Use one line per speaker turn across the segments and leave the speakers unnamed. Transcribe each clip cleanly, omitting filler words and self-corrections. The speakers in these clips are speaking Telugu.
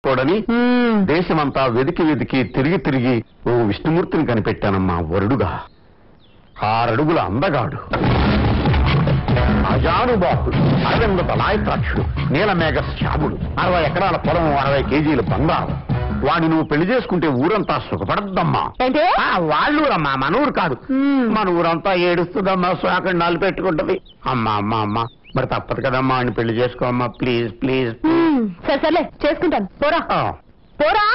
చేసుకోడని దేశమంతా వెదికి వెదికి తిరిగి తిరిగి ఓ విష్ణుమూర్తిని కనిపెట్టానమ్మా వరుడుగా. 6 అడుగుల అందగాడు, అజానుబాహుడు, అరవింద దళాయత్రాక్షుడు, నీలమేఘ శ్యాముడు, 60 ఎకరాల పొలం, 60 కేజీల బంగారం. వాడిని నువ్వు పెళ్లి చేసుకుంటే ఊరంతా సుఖపడద్దమ్మా. వాళ్ళూరమ్మా, మన ఊరు కాదు. మన ఊరంతా ఏడుస్తుందమ్మా, శోకండాలు పెట్టుకుంటది. అమ్మా అమ్మా అమ్మా, మరి తప్పదు కదమ్మా, అని పెళ్లి చేసుకోమ్మా, ప్లీజ్ ప్లీజ్.
సరే చేసుకుంటాను, పోరా పోరా.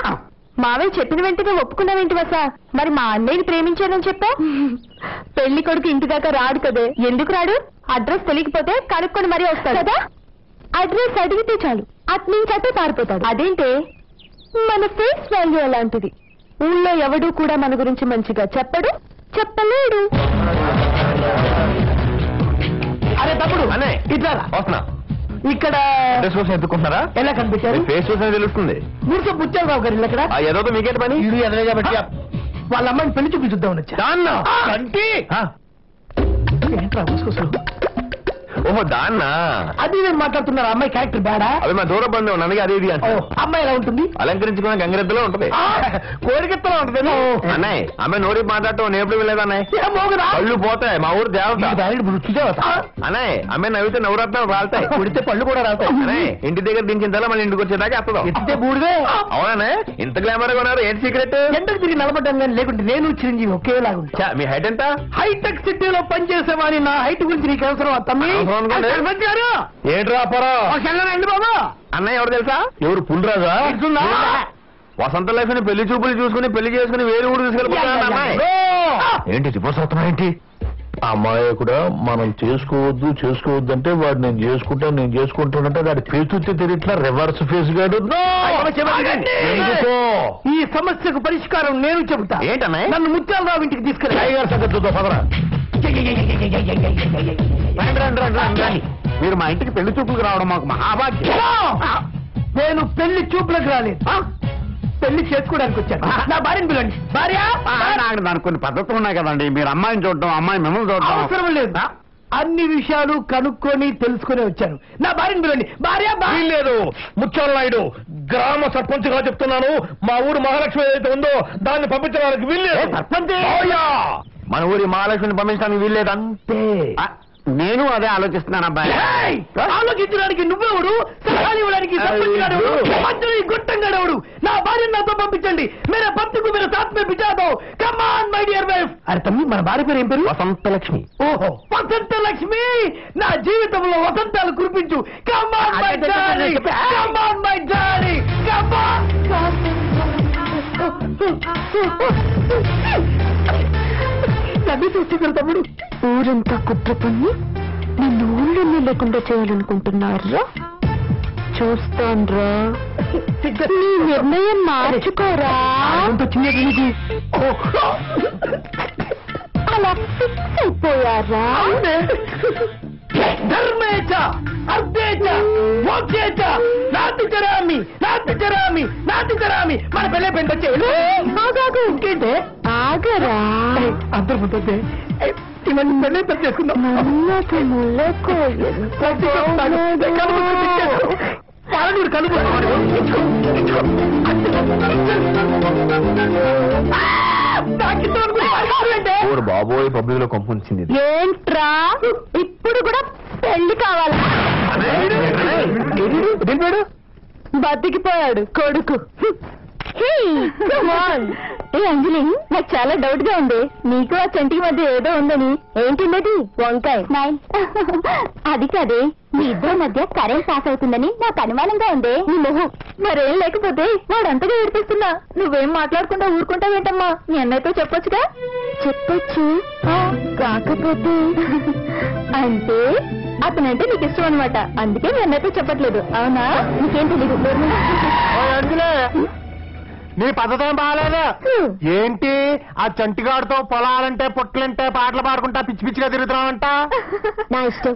మావయ్య చెప్పిన వెంటనే ఒప్పుకున్నావేంటి వసా? మరి మా అన్నయ్యని ప్రేమించానని చెప్పావు. పెళ్లి కొడుకు ఇంటి దాకా రాడు కదే. ఎందుకు రాడు? అడ్రస్ తెలియకపోతే కనుక్కొని మరీ వస్తాడు కదా. అడ్రస్ అడిగితే చాలు, అట్నుంచి అట్టే పారిపోతాడు. అదేంటే మన ఫేస్ వాల్యూ అలాంటిది. ఊళ్ళో ఎవడూ కూడా మన గురించి మంచిగా చెప్పడు, చెప్పలేడు.
అరే తప్పుడు
అనే
ఇట్లా
వస్తున్నా.
ఇక్కడ
ఎత్తుకుంటున్నారా?
ఎలా కనిపించారు?
ఫేస్ చూసే తెలుస్తుంది.
మూర్ఖ బుచ్చారావు గారు ఇక్కడ
ఏదో మీకేంటి పని?
ఇల్లు ఎదరే కాబట్టి వాళ్ళ అమ్మాయిని పెళ్లి చూపించుద్దామని వచ్చా. ఏంట్రా ముసుగుసలు?
ఓహో దాన్నా.
అది నేను మాట్లాడుతున్నారు. అమ్మాయి క్యారెక్టర్ బేడా?
అవి మా దూర బంధువు నన్నగా అదే ఇది అంటే.
అమ్మాయి ఎలా ఉంటుంది?
అలంకరించుకున్న గంగిరెద్దులో ఉంటది,
కోరికెత్తలో ఉంటుంది.
అన్నయ్య అమ్మాయి నోరి మాట్లాడటం నేను ఎప్పుడు వెళ్ళలేదు అన్నయ్య. పళ్ళు పోతాయి, మా ఊరు దేవత. అన్నయ్య అమ్మాయి నవ్వితే నవరత్నాలు రాలుతాయి, కుడితే పళ్ళు కూడా రాలుతాయి. అన్నయ్య ఇంటి దగ్గర దించిన మళ్ళీ ఇంటికి వచ్చేదాకా ఎత్తదు.
బూడిదే.
అవునా? ఇంత గ్లామర్ గా ఉన్నారు, ఏంటి సీక్రెట్?
ఎంతకు తిరిగి నిలబడ్డాను కానీ లేకుంటే నేను చిరంజీవి ఒకేలాగా ఉంటా.
మీ హైట్ ఎంత?
హైటెక్ సిటీలో పనిచేసేవాని నా హైట్ గురించి నీకు అవసరం తమ్మి.
ఏంట్రా
బాబా
అన్నయ్య ఎవరు తెలుసా? ఎవరు? పుల్రాజా. వసంత లక్ష్మిని పెళ్లి చూపులు చూసుకుని పెళ్లి చేసుకుని వేరే ఊరు తీసుకెళ్ళిపోతున్నా అమ్మాయి. ఏంటి రిపోర్ట్స్ అవుతున్నా ఏంటి?
అమ్మాయి కూడా మనం చేసుకోవద్దు అంటే వాడు నేను చేసుకుంటానంటే వాడి ఫేస్ చూస్తే తెలియట్లా, రివర్స్ ఫేస్ గాడు.
ఈ సమస్యకు పరిష్కారం నేను చెబుతా.
ఏంటన్నా?
నన్ను ముత్యాలరావు ఇంటికి తీసుకెళ్ళి
మీరు మా ఇంటికి పెళ్లి చూపులకు రావడం మాకు మహాభాగ్యం.
నేను పెళ్లి చూపులకు రాలేదు, పెళ్లి చేసుకోవడానికి వచ్చాను. నా భార్యను పిలండి. భార్య
దానికి కొన్ని పద్ధతులు ఉన్నాయి కదండి. మీరు అమ్మాయిని చూడటం, అమ్మాయి మిమ్మల్ని చూడటం
అవసరం లేదు. అన్ని విషయాలు కనుక్కొని తెలుసుకుని వచ్చాను. నా భార్యను పిలండి. భార్య
లేదు. ముత్యాల నాయుడు గ్రామ సర్పంచ్ గా చెప్తున్నాను, మా ఊరు మహాలక్ష్మి ఏదైతే ఉందో దాన్ని పంపించడానికి వీల్లేదు.
సర్పంచ్ మన ఊరి మహాలక్ష్మిని పంపించడానికి వీల్లేదు అంతే. నేను అదే ఆలోచిస్తున్నాను అబ్బాయి.
ఆలోచించడానికి నువ్వెవడు? సలహాలు ఇవ్వడానికి గుట్టంగాడెవడు? నా భార్యను నాతో పంపించండి. మేరే భర్తకు మీరు సాత్ మే బిఠా దో. Come on my dear wife. అరే తమ్మి, మన భార్య పేరు ఏం పేరు?
వసంత లక్ష్మి.
ఓహో, వసంత లక్ష్మి. నా జీవితంలో వసంతాలు కురిపించు. Come on my darling, come on my darling, come on. నన్ను చూస్తున్నారు తమ్ముడు.
ఊరంతా కుట్ర పని నిన్ను ఊళ్ళో లేకుండా చేయాలనుకుంటున్నారా? చూస్తాన్రా, నీ నిర్ణయం మార్చుకోరా. అలా ఫిక్స్ అయిపోయారా?
ధర్మేచ అర్థేచ మోక్షేచ నాతి చరామి మన పెళ్ళే పెంచొచ్చే. ఇంకేంటే
ఆగరా,
అందరు ముందే ఇవన్నీ పెళ్ళే పెద్ద చేసుకుందాం. పాలనూరు కలుపు.
బాబోయ్, పబ్లిక్ లో కొంపుంచింది.
ఏంట్రా ఇప్పుడు కూడా పెళ్లి కావాలా? బతికిపోయాడు కొడుకు. ఏ అంజలి, నాకు చాలా డౌట్ గా ఉంది. నీకు ఆ చంటికి మధ్య ఏదో ఉందని. ఏంటిది? వంకాయ. అది కాదే, మీ ఇద్దరి మధ్య కరెంట్ పాస్ అవుతుందని నాకు అనుమానంగా ఉంది. మొహం మరేం లేకపోతే వాడు అంతగా ఏడిపిస్తున్నా నువ్వేం మాట్లాడకుండా ఊరుకుంటావేంటమ్మా? మీ అన్నయ్యతో చెప్పొచ్చుగా. చెప్పొచ్చు, కాకపోతే అంటే అతనంటే నీకు ఇష్టం అనమాట. అందుకే మీ అన్నయ్యతో చెప్పట్లేదు. అవునా? నీకేం తెలీదు.
నీ పద్ధతి ఏం బాగాలేదు. ఏంటి ఆ చంటిగాడితో పొలాలంటే పొట్లంటే పాటలు పాడుకుంటా పిచ్చి పిచ్చిగా తిరుగుతున్నావంట?
నా ఇష్టం,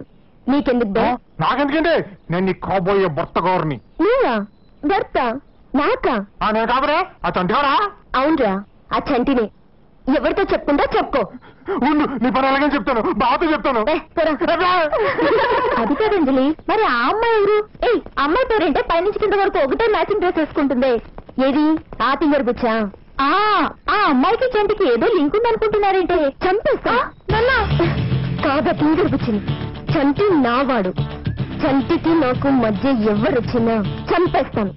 నీకెందుకు?
నాకెందుకండి, నేను నీ కాబోయే భర్త గౌరిని.
నువ్వా? భర్త నాకా?
నేను కాబరే ఆ చంటిగాడా?
అవునరా, ఆ చంటిని. ఎవరితో చెప్పుకుంటా చెప్పుకో.
నీ పని అలాగే చెప్తాను, బావతో చెప్తాను.
అది కాదంజలి, మరి ఆ అమ్మాయి ఎవరు? అమ్మాయి పేరేంటే పైనుంచి కింద వరకు ఒకటే మ్యాచింగ్ డ్రెస్ వేసుకుంటుంది. ఏది ఆ తింగర్ బుచ్చా? ఆ అమ్మాయికి చంటికి ఏదో లింక్ ఉందనుకుంటున్నారేంటే? చంపేస్తా కాదా తింగర్ బుచ్చిని. చంటి నావాడు. చంటికి నాకు మధ్య ఎవరొచ్చినా చంపేస్తాను.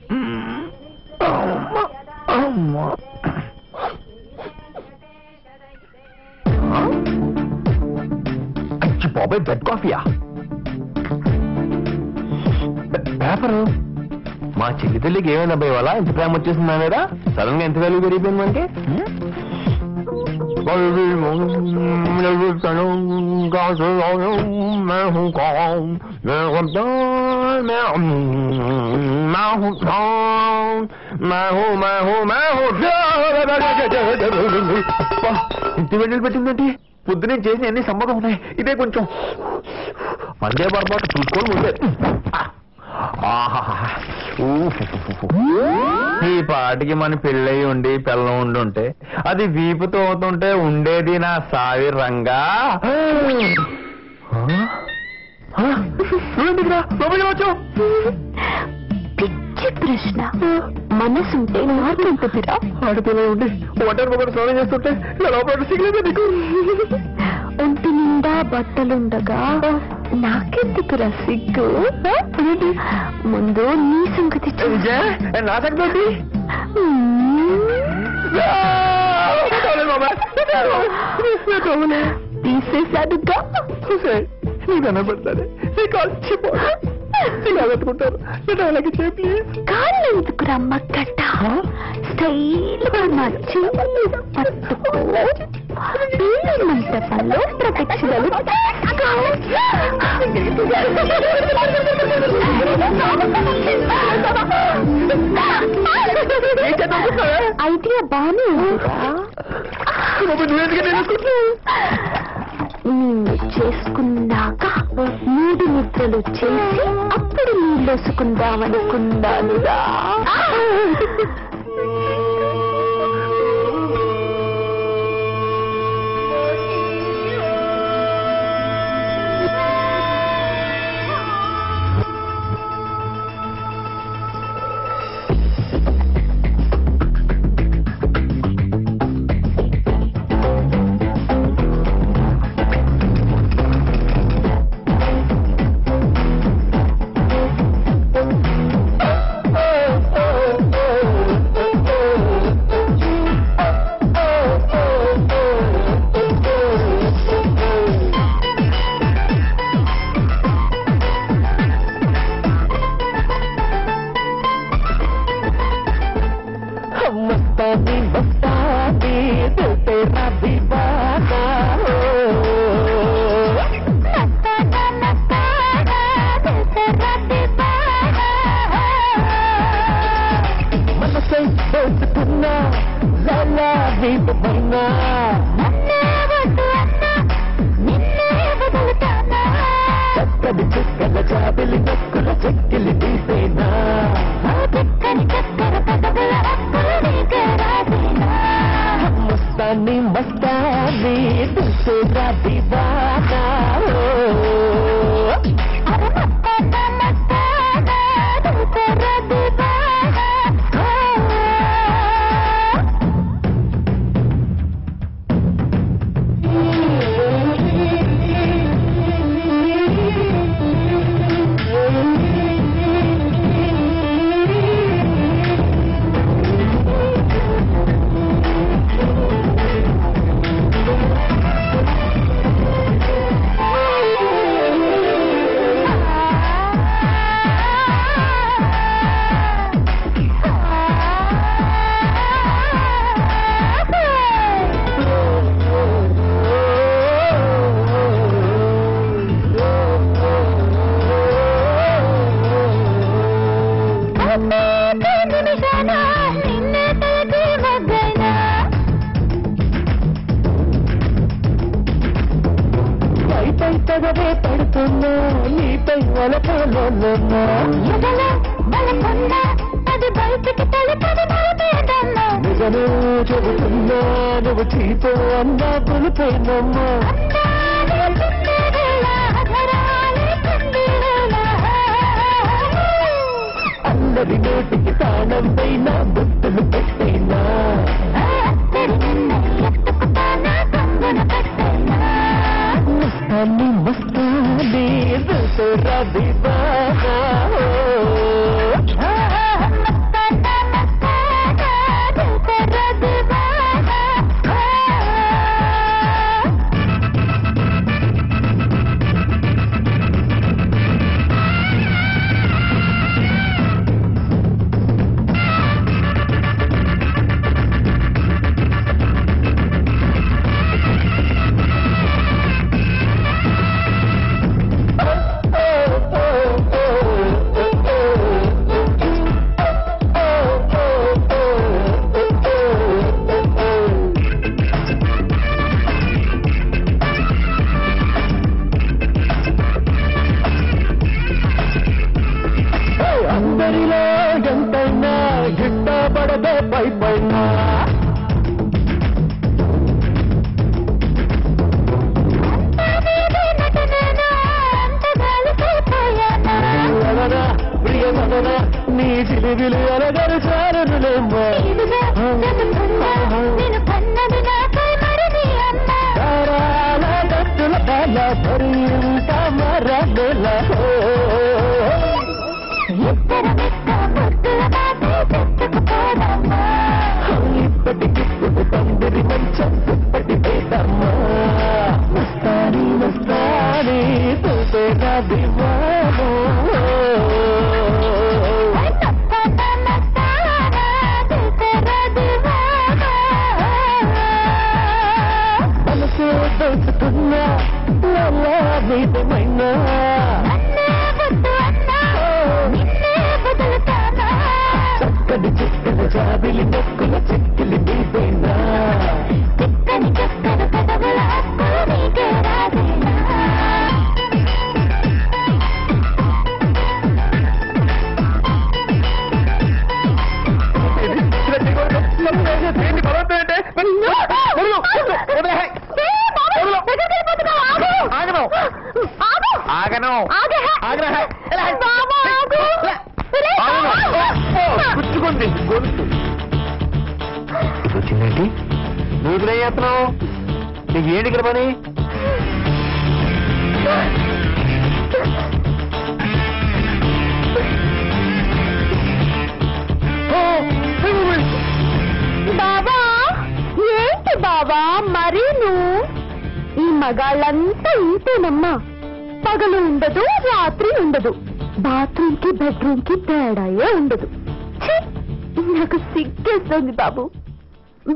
బాబాయ్ బెడ్ కాఫీయా? పేపరు మా చెల్లి తల్లికి ఏమైనా అబ్బాయి వాళ్ళ ఇంత ప్రేమ వచ్చేసిందా మీద సడన్ గా ఎంత వాల్యూ పెరిగిపోయింది మనకి? ఇంత వెంటలు పెట్టిందంటే పొద్దునే చేసిన అన్ని సంబంధం ఉన్నాయి. ఇదే కొంచెం మందే పొరపాటు చూసుకోవాలి ముందే. ఈ పాటికి మన పెళ్ళయి ఉండి పిల్లం ఉండుంటే అది వీపుతో అవుతుంటే ఉండేది నా సావి రంగా.
పిచ్చి ప్రశ్న. మనసుంటే నాకెంతరా?
ఆడితేనే ఉండి ఒంటరి ఒకటి స్నానం చేస్తుంటే లోపల సిగ్గులేదు నీకు.
ఒంటి నిండా బట్టలుండగా నాకెందుకురా సిగ్గు? ముందు నీ సంగతి
నా సంగతి
తీసేశాడుగా.
నీకు అనబడతానే నీకుకుంటారు.
కాళ్ళు ఎందుకురా మక్కట? స్టైల్ గా మార్చి పట్టుకో. మంటపంలో ప్రదక్షిణలు ఐడియా బానే నిన్ను చేసుకున్నాక 3 నిద్రలు చేసి అప్పుడు నీళ్ళొసుకుందామనుకున్నానురా. పడుతున్నా నీపై వలపలోనా అది బయటికి తలపడి నిజమే
చెబుతున్నా నువ్వు చీతో అన్నా పులిపోయినమ్మా అందరి నోటికి తాళం పైన బుద్ధులు పెట్టైనా మస్తాని మస్తాని రది బాబా అందరిలో ఎంతైనా గిట్టబడదే పై పైన ప్రియమదన నీ చిలివిలు అలగరు చారులేమ్మా గట్టుల కాల పరింత మరగల ఇప్పటికిప్పుడు తండ్రి మంచం ఇప్పటి పేదమ్మా వస్తాని వస్తాని తోటేగా దివాను మనసు దోచుతున్నా నీతమైనా చక్కటి చిక్కల జాబిలి మొక్కుల చెక్కిలి నీపైనా ఆగను గుచ్చుకుంది గొంతు వచ్చిందేంటి నువ్వు ఏం చేస్తున్నావు నీకు ఏంటి ఇక్కడ పని
బాబా ఏంటి బాబా మరీ నువ్వు ఈ మగాళ్ళంతా ఇంతేనమ్మా పగలు ఉండదు రాత్రి ఉండదు బాత్రూమ్ కి బెడ్రూమ్ కి తేడాయే ఉండదు నాకు సిగ్గేస్తుంది బాబు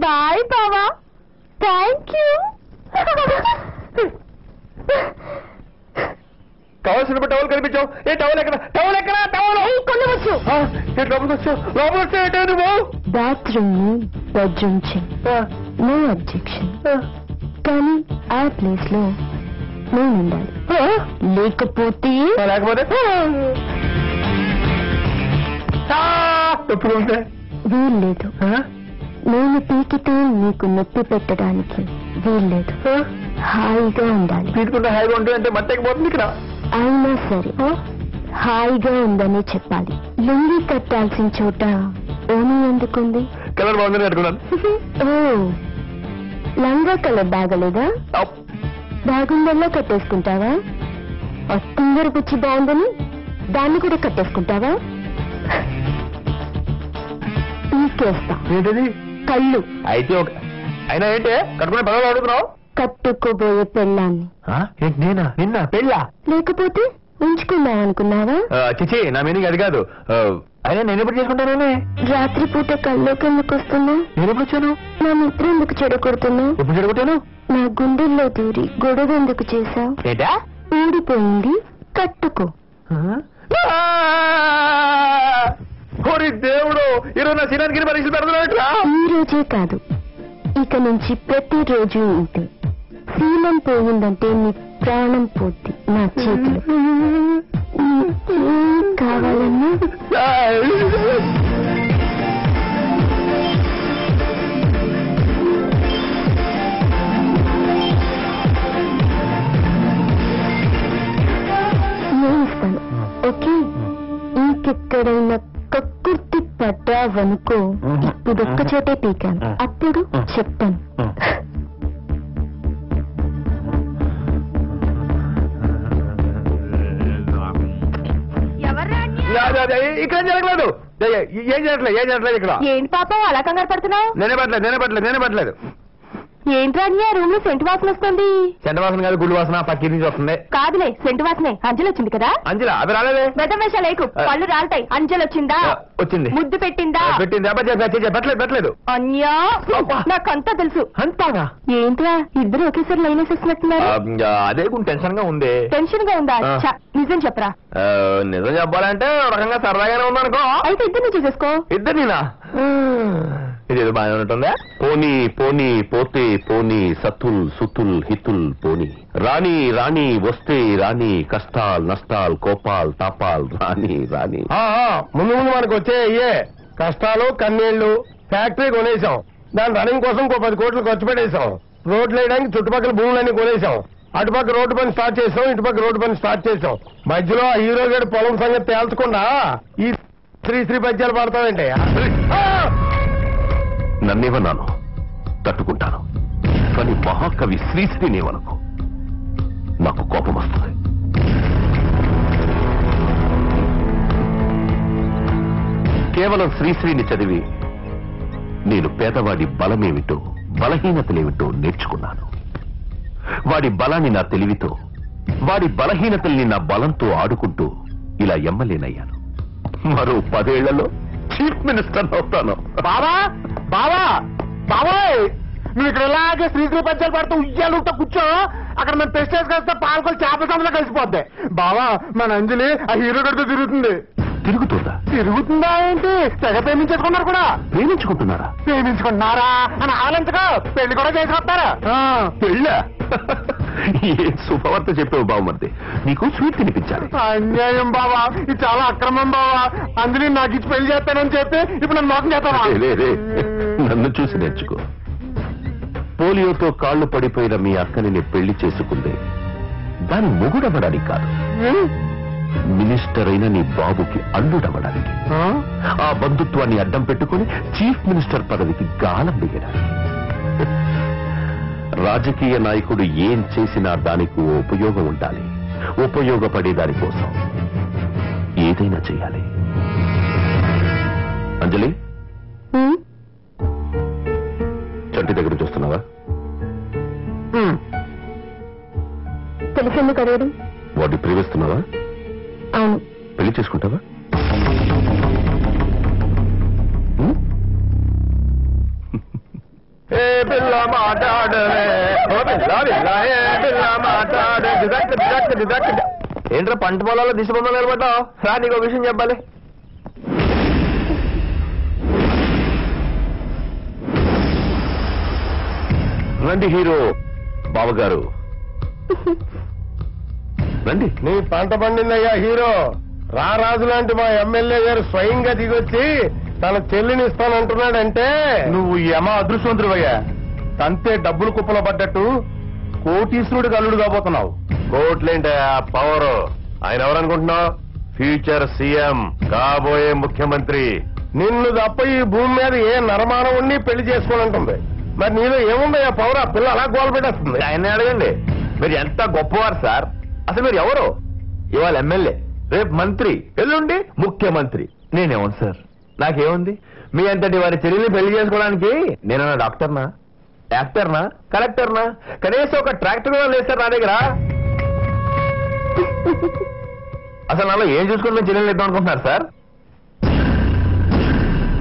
బాయ్ బావా థ్యాంక్ యూ
కావాల్సిన టవల్ కనిపించావు ఏ టవల్ ఎక్కడ టవల్ ఎక్కడ టవల్
కొనవచ్చు
లోపలికి వచ్చావు లోపలికి వచ్చావు నువ్వు
బాత్రూమ్ బెడ్రూమ్ నో అబ్జెక్షన్ కానీ ఆ ప్లేస్ లో నేను ఉండాలి లేకపోతే
ఎప్పుడు ఉంటే
వీల్లేదు నేను పీకితే నీకు నొప్పి పెట్టడానికి వీల్లేదు హాయిగా ఉండాలి
తీసుకుంటే హాయిగా ఉంటుంది అంటే మట్టెక్కిపోతుంది ఇక్కడ
అయినా సరే హాయిగా ఉందని చెప్పాలి లుంగి కట్టాల్సిన చోట ఓని ఎందుకుంది
కలర్ బాగుందని కట్టుకున్నాను
ఓ లంగా కలర్ బాగలేదా బాగుందల్లా కట్టేసుకుంటావా అత్తిందరు పుచ్చి బాగుందని దాన్ని కూడా కట్టేసుకుంటావా ఇంకేస్తా
ఏంటది
కళ్ళు
అయితే అయినా ఏంటి కట్టుకునే పదవులు అడుగుతున్నావు
కట్టుకోబోయే పెళ్ళాన్ని
ఏంటి నేనా నిన్న పెళ్ళా
లేకపోతే ఉంచుకున్నావనుకున్నావా
చిచి నా మీనింగ్ అది కాదు అయినా నేను ఎప్పుడు చేసుకుంటానే
రాత్రిపూట కల్లోకి ఎందుకు వస్తున్నా
నేను ఎప్పుడు వచ్చాను
నా నిద్ర ఎందుకు చెడగొడుతున్నా
ఎప్పుడు చెడగొట్టాను
నా గుండెల్లో దూరి గొడవ ఎందుకు చేశావు
ఏంటా
ఊడిపోయింది కట్టుకో
దేవుడు ఈరోజు నా సినానికి పరీక్షలు పెడతారా
ఈ రోజే కాదు ఇక నుంచి ప్రతిరోజు ఉంటే శీలం పోయిందంటే నీ ప్రాణం పోద్ది నా చేతిలో కావాలన్నా ఎక్కడైనా కక్కుర్తి పడ్డావనుకో, ఇదొక్క చోటే పీకాను, అప్పుడు చెప్తాను.
ఇక్కడ జరగలేదు. ఏం జరగలేదు ఇక్కడ.
ఏంటి పాపం అలా కంగారు పడుతున్నావు?
నేనే పట్టలేదు.
ఏంట్రా రూమ్ లో సెంటు వాసన వస్తుంది.
సెంట వాసన కాదు, గుళ్ళు వాసన పక్కీ నుంచి వస్తుంది.
కాదులే, సెంటు వాసనే. అంజలి వచ్చింది కదా.
అంజలి అది రాలేదే.
వెదవేష లేకు, పళ్ళు రాలుతాయి. అంజలి వచ్చిందా?
వచ్చింది.
ముద్దు పెట్టిందా?
పెట్టలేదు.
అన్యా, నాకంతా తెలుసు.
అంతాగా?
ఏంట్రా ఇద్దరు ఒకేసారి లైన్ వేసేస్తున్నట్టున్నారు.
అదే కొంచెం టెన్షన్ గా ఉంది.
టెన్షన్ గా ఉందా? నిజం చెప్పరా.
నిజం చెప్పాలంటే రకంగా సరదాగానే ఉందనుకో.
అయితే ఇద్దరిని చూసేసుకో.
ఇద్దరినా? ఇదేదో బాగానే ఉంటుందా?
పోనీ పోనీ పోతే పోనీ, సతుల్ సుతుల్ హితుల్ పోనీ. రాణి రాణి వస్తే రాణి, కష్టాల్ నష్టాల్ కోపాల్ తాపాల్ రాణి రాణి.
ముందు మనకు వచ్చే అయ్యే కష్టాలు, కన్నీళ్లు. ఫ్యాక్టరీ కొనేసాం, దాని రన్నింగ్ కోసం 10 కోట్లు ఖర్చు పెట్టేశాం. రోడ్లు వేయడానికి చుట్టుపక్కల భూములన్నీ కొనేసాం. అటుపక్క రోడ్డు పని స్టార్ట్ చేసాం, ఇటుపక్క రోడ్డు పని స్టార్ట్ చేసాం. మధ్యలో ఆ హీరో గడి పొలం సంగతి తేల్చకుండా ఈ శ్రీ పద్యాలు పడతావేంటి?
నన్నేమన్నాను, తట్టుకుంటాను. కానీ మహాకవి శ్రీశ్రీనేమనుకో, నాకు కోపం వస్తుంది. కేవలం శ్రీశ్రీని చదివి నేను పేదవాడి బలమేమిటో, బలహీనతలేమిటో నేర్చుకున్నాను. వాడి బలాన్ని నా తెలివితో, వాడి బలహీనతల్ని నా బలంతో ఆడుకుంటూ ఇలా ఎమ్మలేనయ్యాను. మరో 10 ఏళ్లలో చీఫ్ మినిస్టర్ అవుతాను.
బాబాయ్, నువ్వు ఇక్కడ ఇలాగే శ్రీశ్రీ పద్యాలు పడుతూ ఉయ్యాలుంటా కూర్చో. అక్కడ మనం టెస్ట్ కలిస్తే పాలకొలు చేపల సందులో కలిసిపోద్ది. బావా, మన అంజలి ఆ హీరో గడితో తిరుగుతుంది.
తిరుగుతుందా
ఏంటి? తెగ ప్రేమించుకున్నారు కూడా.
ప్రేమించుకుంటున్నారా?
ప్రేమించుకుంటున్నారా అని ఆలోచించగా పెళ్లి కూడా చేసుకొస్తారా?
పెళ్ళా? ఏ శుభవార్త చెప్పావు బావమర్ది. నీకు స్వీట్ తినిపించాలి.
అన్యాయం బావా, ఇది చాలా అక్రమం బావా. అందులో నాకు ఇచ్చి పెళ్లి చేస్తానని చెప్పి ఇప్పుడు నన్ను మోసం చేస్తావా?
నన్ను చూసి నేర్చుకో. పోలియోతో కాళ్లు పడిపోయిన మీ అక్కని నేను పెళ్లి చేసుకుంది దాని మొగుడవ్వడానికి కాదు, మినిస్టర్ అయిన నీ బాబుకి అల్లుడవ్వడానికి. ఆ బంధుత్వాన్ని అడ్డం పెట్టుకుని చీఫ్ మినిస్టర్ పదవికి గాలం దిగడానికి. రాజకీయ నాయకుడు ఏం చేసినా దానికి ఉపయోగం ఉండాలి. ఉపయోగపడే దానికోసం ఏదైనా చేయాలి. అంజలి, చంటి దగ్గర చూస్తున్నావా?
తెలిసింది కదేడు.
వాడిని ప్రేమిస్తున్నావా?
అవును.
పెళ్లి చేసుకుంటావా?
ఏంట్రా పంట పొలాల్లో దిశబొమ్మ నిలబడ్డావు? రా, నీకు విషయం చెప్పాలి.
రండి హీరో బావగారు, రండి.
నీ పంట పండిందయ్యా హీరో. రారాజు లాంటి మా ఎమ్మెల్యే గారు స్వయంగా దిగొచ్చి తన చెల్లిని ఇస్తానంటున్నాడంటే
నువ్వు యమ అదృష్టవంతుడివయ్యా. తంతే డబ్బులు కుప్పలో పడ్డట్టు కోటీశ్వరుడికి అల్లుడు కాబోతున్నావు.
కోట్లేంటయా పవరు. ఆయన ఎవరనుకుంటున్నావు? ఫ్యూచర్ సీఎం, కాబోయే ముఖ్యమంత్రి. నిన్ను తప్ప ఈ భూమి మీద ఏ నరమానం ఉండి పెళ్లి చేసుకోవాలంటుంది. మరి నీలో ఏముందయ్యా పవర్? ఆ పిల్ల అలా గోల పెట్టేస్తుంది. ఆయన అడగండి, మీరు ఎంత గొప్పవారు సార్. అసలు మీరు ఎవరు? ఇవాళ ఎమ్మెల్యే, రేపు మంత్రి, ఎల్లుండి ముఖ్యమంత్రి. నేనేమను సార్? నాకేముంది? మీ అంతటి వారి చెల్లిని పెళ్లి చేసుకోవడానికి నేనన్నా డాక్టర్నా, యాక్టర్నా, కలెక్టర్నా? కనీసం ఒక ట్రాక్టర్ కూడా లేదు సార్ నా దగ్గర. అసలు నాలో ఏం చూసుకుని మేము చెల్లెలు ఇద్దాం అనుకుంటున్నారు సార్?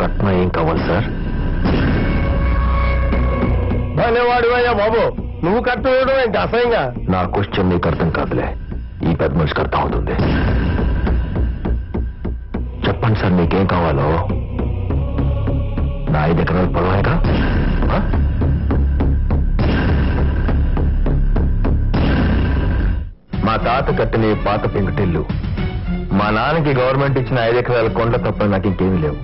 కట్నం ఏం కావాలి సార్?
భలేవాడివయ్యా బాబు, నువ్వు కట్టడం ఏంటి అసహ్యంగా?
నా క్వశ్చన్ నీకు అర్థం కాదులే, ఈ పెద్ద మనిషికి అర్థం అవుతుంది. చెప్పండి సార్, నీకేం కావాలో? నా 5 ఎకరాల పొలమేగా? మా తాత కట్టిన పాత పెంకుటిల్లు, మా నాన్నకి గవర్నమెంట్ ఇచ్చిన 5 ఎకరాల కొండ తప్ప నాకు ఇంకేమీ లేవు.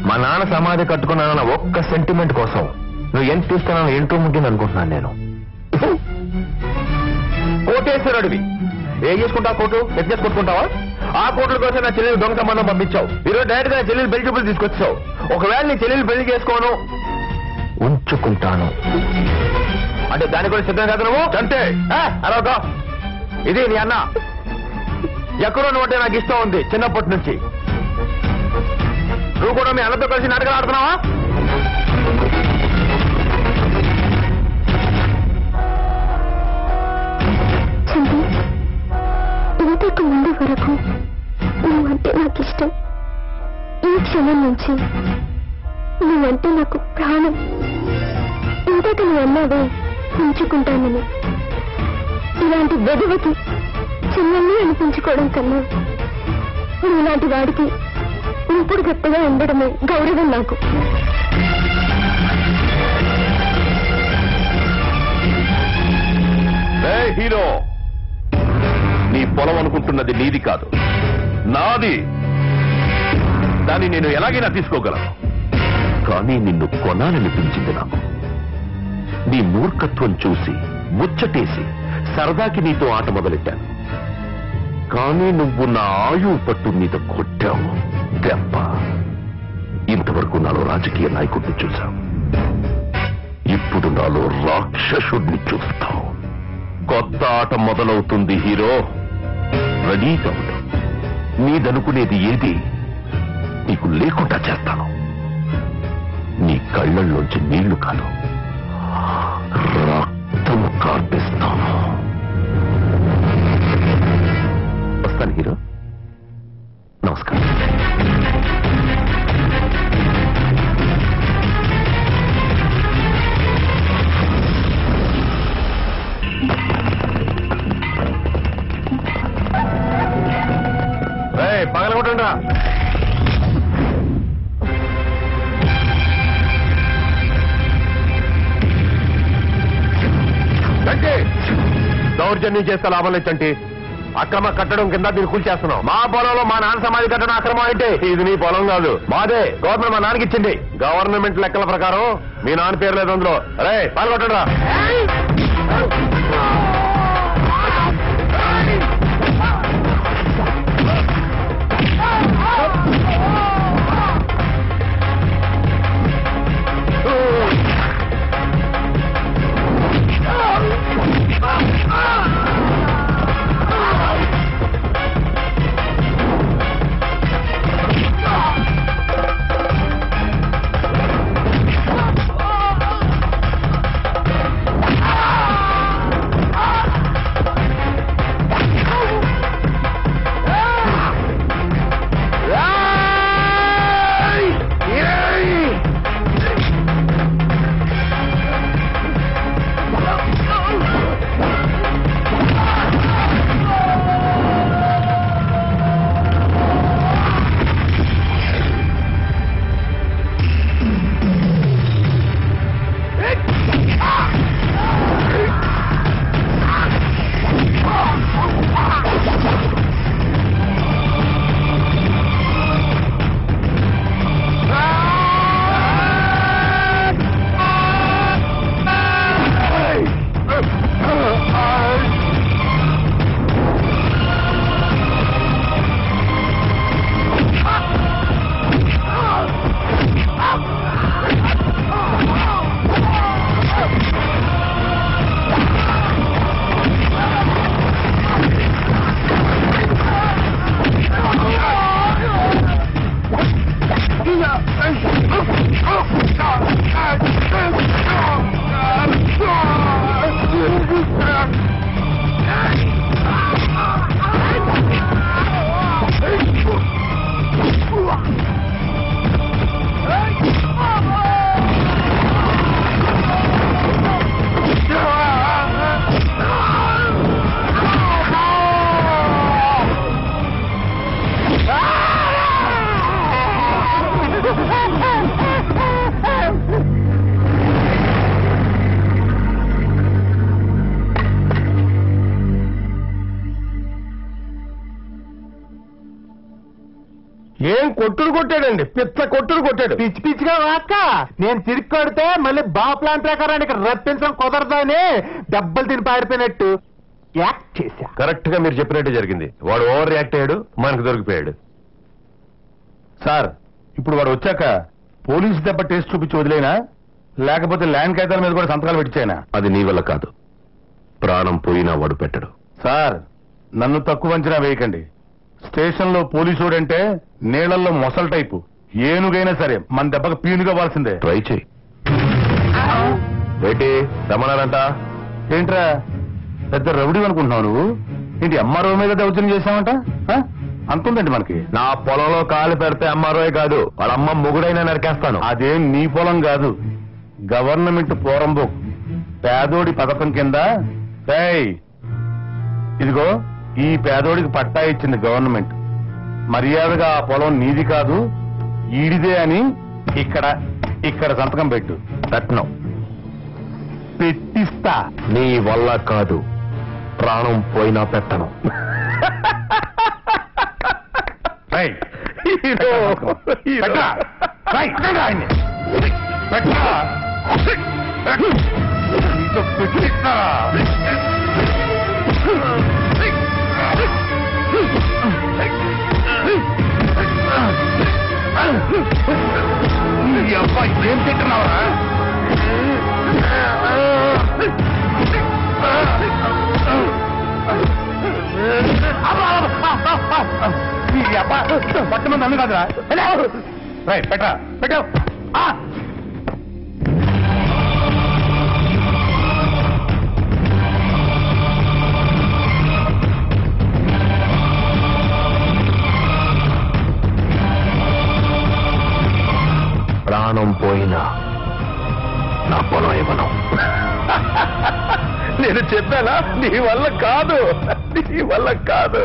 మా నాన్న సమాధి కట్టుకున్నానన్న ఒక్క సెంటిమెంట్ కోసం నువ్వు ఎంత ఇస్తానో ఏంటో ముఖ్యం అనుకుంటున్నాను నేను.
కోటేశ్వరుడివి, ఏం చేసుకుంటావు? కోటు ఎట్ చేసుకుంటావా? ఆ కోట్ల కోసం నా చెల్లెలు దొంగ సంబంధం పంపించావు. ఈరోజు డైరెక్ట్ గా చెల్లెలు పెళ్లి చూపులు తీసుకొచ్చావు. ఒకవేళ నీ చెల్లెలు పెళ్లి చేసుకోను
ఉంచుకుంటాను
అంటే దాని కూడా సిద్ధం కాదు నువ్వు అంతే. అరవక ఇది నీ అన్న. ఎక్కడో నువ్వు అంటే నాకు ఇష్టం ఉంది చిన్నప్పటి నుంచి. నువ్వు కూడా మీ అన్నతో కలిసి నాటకాలు ఆడుతున్నావా?
ఇంతకు ముందు వరకు నువ్వంటే నాకు ఇష్టం. ఈ క్షణం నుంచి నువ్వంటే నాకు ప్రాణం. ఇంతకు నువ్వు అన్నావే ఉంచుకుంటానని. ఇలాంటి వెధవకి చిన్నల్ని అనిపించుకోవడం కన్నా నీలాంటి వాడికి ఇప్పుడు గొప్పగా ఉండడమే గౌరవం నాకు.
హీరో, నీ పొలం అనుకుంటున్నది నీది కాదు, నాది. దాన్ని నేను ఎలాగైనా తీసుకోగలను. కానీ నిన్ను కొనాలనిపించింది నాకు. నీ మూర్ఖత్వం చూసి ముచ్చటేసి సరదాకి నీతో ఆట మొదలెట్టాను. కానీ నువ్వు నా ఆయువు పట్టు మీద కొట్టావు దెబ్బ. ఇంతవరకు నాలో రాజకీయ నాయకుడిని చూశావు, ఇప్పుడు నాలో రాక్షసుడిని చూస్తావు. కొత్త ఆట మొదలవుతుంది హీరో, రెడీగా ఉండు. నీదనుకునేది ఏది నీకు లేకుండా చేస్తాను. నీ కళ్ళల్లోంచి నీళ్లు కాదు, రక్తం కార్పిస్తాను. వస్తాను హీరో, నమస్కారం. పగలగొట్టండా. దౌర్జన్యం చేస్తే లాభం లేదంటే అక్రమ కట్టడం కింద దీన్ని కూల్చేస్తున్నావు. మా పొలంలో మా నాన్న సమాధి కట్టడం అక్రమం అయితే ఇది నీ పొలం కాదు, మాదే. గవర్నమెంట్ మా నాన్నకి ఇచ్చింది. గవర్నమెంట్ లెక్కల ప్రకారం మీ నాన్న పేరు లేదు అందులో. అరే పాల్గొట్టండా. ఏం కొట్టుడు కొట్టాడండి, పిచ్చ కొట్టుడు కొట్టాడు. పిచ్చి పిచ్చిగా వాక్క నేను తిరిగి కొడితే మళ్ళీ బా ప్లాన్ ప్రకారానికి రప్పించడం కుదరదని దెబ్బలు తిని పారిపోయినట్టు
యాక్ట్ చేశా.
కరెక్ట్ గా మీరు చెప్పినట్టే జరిగింది. వాడు ఓవర్ రియాక్ట్ అయ్యాడు, మనకు దొరికిపోయాడు.
సార్ ఇప్పుడు వాడు వచ్చాక పోలీసు దెబ్బ టేస్ట్ చూపించి వదిలేనా, లేకపోతే ల్యాండ్ కాగితాల మీద కూడా సంతకాలు పెట్టించాయనా?
అది నీ వల్ల కాదు. ప్రాణం పోయినా వాడు పెట్టడు.
సార్ నన్ను తక్కువ అంచనా వేయకండి. స్టేషన్లో పోలీసుడంటే నీళ్లలో మొసల్ టైపు. ఏనుగైనా సరే మన దెబ్బకు పీనుగా వాల్సిందే.
ట్రై చేయి. ఏంటి రమ్మన్నారంట?
ఏంట్రా పెద్ద రౌడీ అనుకుంటున్నావు నువ్వు? ఏంటి ఎంఆర్ఓ మీద దౌర్జన్యం చేశామంట? అంతుందండి మనకి.
నా పొలంలో కాలు పెడితే అమ్మారోయే కాదు, వాళ్ళ అమ్మ మొగుడైనా నరికేస్తాను.
అదేం నీ పొలం కాదు, గవర్నమెంట్ పోరంబోక్. పేదోడి పథకం కింద ఇదిగో ఈ పేదోడికి పట్టా ఇచ్చింది గవర్నమెంట్. మర్యాదగా ఆ పొలం నీది కాదు ఈడిదే అని ఇక్కడ సంతకం పెట్టు.
పెట్టను.
పెట్టిస్తా.
నీ వల్ల కాదు, ప్రాణం పోయినా పెట్టను.
అబ్బాయి ఏం తింటున్నావా? పట్టమంది అన్ను కాదురా. పెట్టా పెట్టావు.
ప్రాణం పోయినా నా పొలం ఇవ్వను.
నేను చెప్పానా నీ వల్ల కాదు, నీ వల్ల కాదు.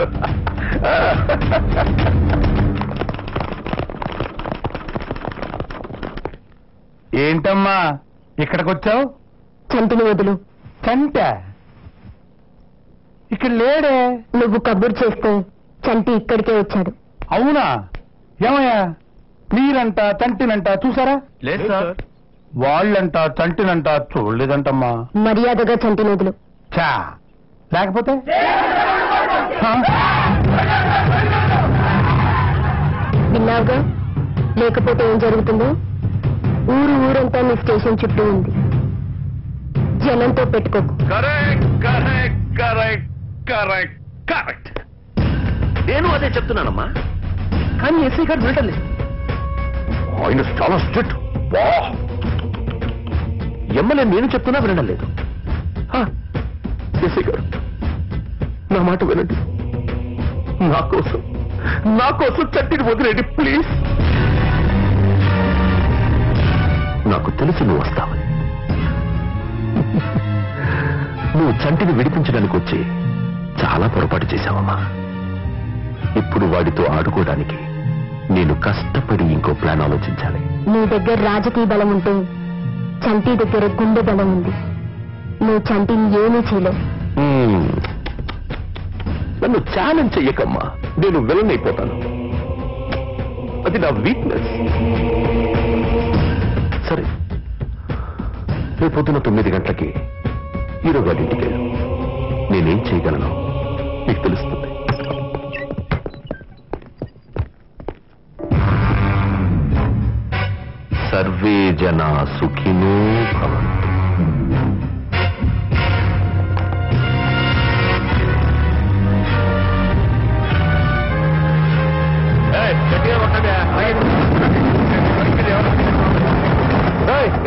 ఏంటమ్మా ఇక్కడికొచ్చావు?
చంటిని వదులు.
చంట ఇక్కడ లేడే.
నువ్వు కబుర్ చేస్తే చంటి ఇక్కడికే వచ్చాడు.
అవునా? ఏమయ్యా మీరంట తంటినంట చూసారా? లేదు సార్. వాళ్ళంట చంటినంట చూడలేదంటమ్మా.
మర్యాదగా చంటిని వదులు.
చా లేకపోతే
విన్నావుగా, లేకపోతే ఏం జరుగుతుందో? ఊరంతా నీ స్టేషన్ చుట్టూ ఉంది. జనంతో పెట్టుకోకు.
కరెక్ట్. నేను అదే చెప్తున్నానమ్మా, కానీ ఎస్ఐ గారు వినటం లేదు. ఆయన చాలా స్ట్రిక్ట్. ఎమ్మెల్యే నేను చెప్తున్నా వినడం లేదు. ఎస్ఐ గారు నా మాట వినండి. నా కోసం చట్టిని వదిలేండి ప్లీజ్. నాకు తెలుసు నువ్వు వస్తావని. నువ్వు చంటిని విడిపించడానికి వచ్చి చాలా పొరపాటు చేశావమ్మా. ఇప్పుడు వాడితో ఆడుకోవడానికి నేను కష్టపడి ఇంకో ప్లాన్ ఆలోచించాలి.
నీ దగ్గర రాజకీయ బలం ఉంటే చంటి దగ్గర గుండె బలం ఉంది. నువ్వు చంటిని ఏమీ చేయలేవు.
నన్ను ఛాలెంజ్ చెయ్యకమ్మా, నేను విలన్ అయిపోతాను. అది నా వీక్నెస్. సరే, రేపు పొద్దున 9 గంటలకి హీరో గారి ఇంటికి వెళ్ళు. నేనేం చేయగలను నీకు తెలుస్తుంది. సర్వే జనా సుఖినో భవంతు.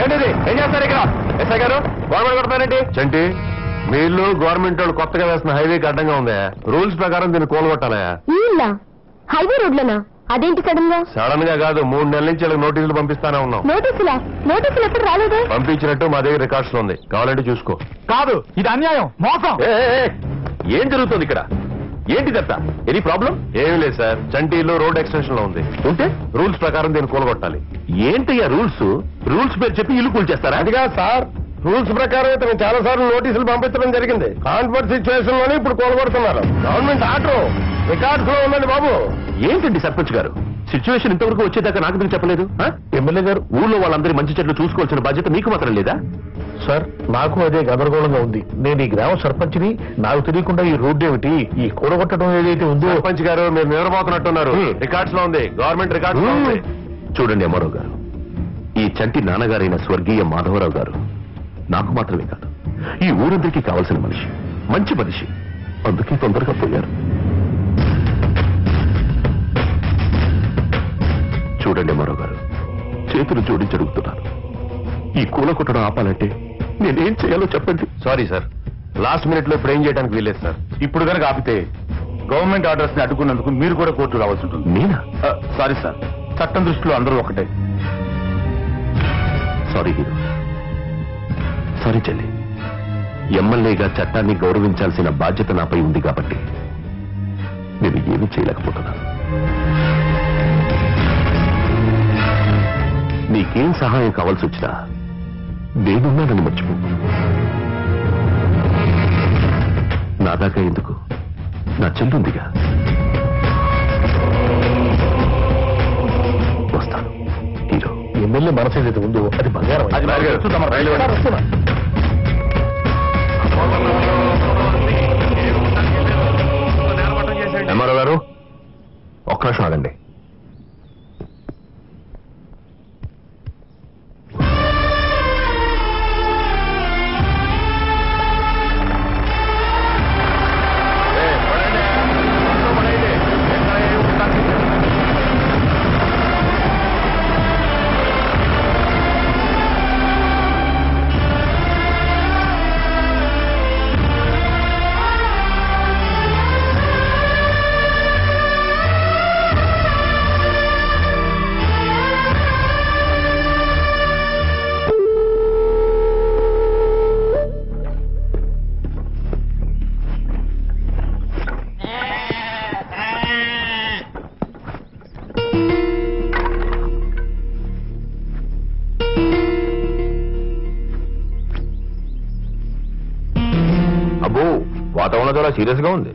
ఏంటిది? ఏం చేస్తారు ఇక్కడ? ఎస్ఐ గారు గవర్నమెంట్ కొడతారేంటి? చంటి, మీ ఇల్లు గవర్నమెంట్ వాళ్ళు కొత్తగా వేసిన హైవేకి అడ్డంగా ఉంది. రూల్స్ ప్రకారం దీన్ని కూలగొట్టాలా?
హైవే రోడ్లనా? అదేంటి సడన్ గా?
సడన్ గా కాదు, 3 నెలల నుంచి ఇలా నోటీసులు పంపిస్తానే ఉన్నాం.
నోటీసులు ఎప్పుడు రాలేదు?
పంపించినట్టు మా దగ్గర రికార్డ్స్ లో ఉంది, కావాలంటే చూసుకో.
కాదు, ఇది అన్యాయం, మోసం.
ఏం జరుగుతుంది ఇక్కడ? ఏంటిదంతా? Any problem? ఏమీ లేదు సార్, చంటీలో రోడ్ ఎక్స్టెన్షన్ లో ఉంది. ఉంటే రూల్స్ ప్రకారం దీన్ని కూలగొట్టాలి. ఏంటయ్యా రూల్స్? రూల్స్ పేరు చెప్పి ఇల్లు కూల్చేస్తారా?
అదిగా సార్, రూల్స్ ప్రకారం ఇతను చాలా సార్లు నోటీసులు పంపించడం జరిగింది. కాన్ఫరెన్స్ సిచ్యువేషన్ లోనే ఇప్పుడు కూలగొడుతున్నారు. గవర్నమెంట్ ఆర్డర్ రికార్డ్స్ లో ఉందండి బాబు.
ఏంటండి సర్పంచ్ గారు, సిచ్యువేషన్ ఇంతవరకు వచ్చేదాకా నాకు మీరు చెప్పలేదు? ఎమ్మెల్యే గారు, ఊళ్ళో వాళ్ళందరి మంచి చెట్లు చూసుకోవాల్సిన బాధ్యత మీకు మాత్రం లేదా? సార్ నాకు అదే గందరగోళంగా ఉంది. నేను ఈ గ్రామ సర్పంచ్ని, నాకు తెలియకుండా ఈ రోడ్డు ఏమిటి, ఈ కూడగొట్టడం ఏదైతే ఉందో.
సర్పంచ్ గారు మీరు నిద్రపోతున్నట్టున్నారు. రికార్డ్స్ లో ఉంది, గవర్నమెంట్ రికార్డ్స్ లో ఉంది.
చూడండి అమ్మారావు గారు, ఈ చంటి నాన్నగారైన స్వర్గీయ మాధవరావు గారు నాకు మాత్రమే కాదు, ఈ ఊరందరికీ కావాల్సిన మనిషి, మంచి మనిషి. అందుకే తొందరగా పోయారు. చూడండి అమ్మారావు గారు, చేతులు జోడించి అడుగుతున్నారు. ఈ కూల కొట్టడం ఆపాలంటే నేనేం చేయాలో చెప్పండి.
సారీ సార్, లాస్ట్ మినిట్ లో ఇప్పుడు ఏం చేయడానికి వీల్లేదు సార్.
ఇప్పుడు కనుక ఆపితే గవర్నమెంట్ ఆర్డర్స్ ని అడ్డుకున్నందుకు మీరు కూడా కోర్టు రావాల్సి ఉంటుంది.
నేనా?
సారీ సార్, చట్టం దృష్టిలో అందరూ ఒకటే.
సారీ హీరో, సారీ చెల్లి. ఎమ్మెల్యేగా చట్టాన్ని గౌరవించాల్సిన బాధ్యత నాపై ఉంది కాబట్టి నేను ఏమీ చేయలేకపోతున్నాను. నీకేం సహాయం కావాల్సి వచ్చినా నేనున్నానని మర్చిపో. నా దాకా ఎందుకు, నా చెల్లుందిగా. వస్తాను హీరో.
ఎమ్మెల్యే మనసు ఏదైతే ఉందో అది బంగారం.
అది
అమ్మారావు గారు, ఒక్క నిమిషం ఆగండి. అబ్బో, వాతావరణం చాలా సీరియస్ గా ఉంది.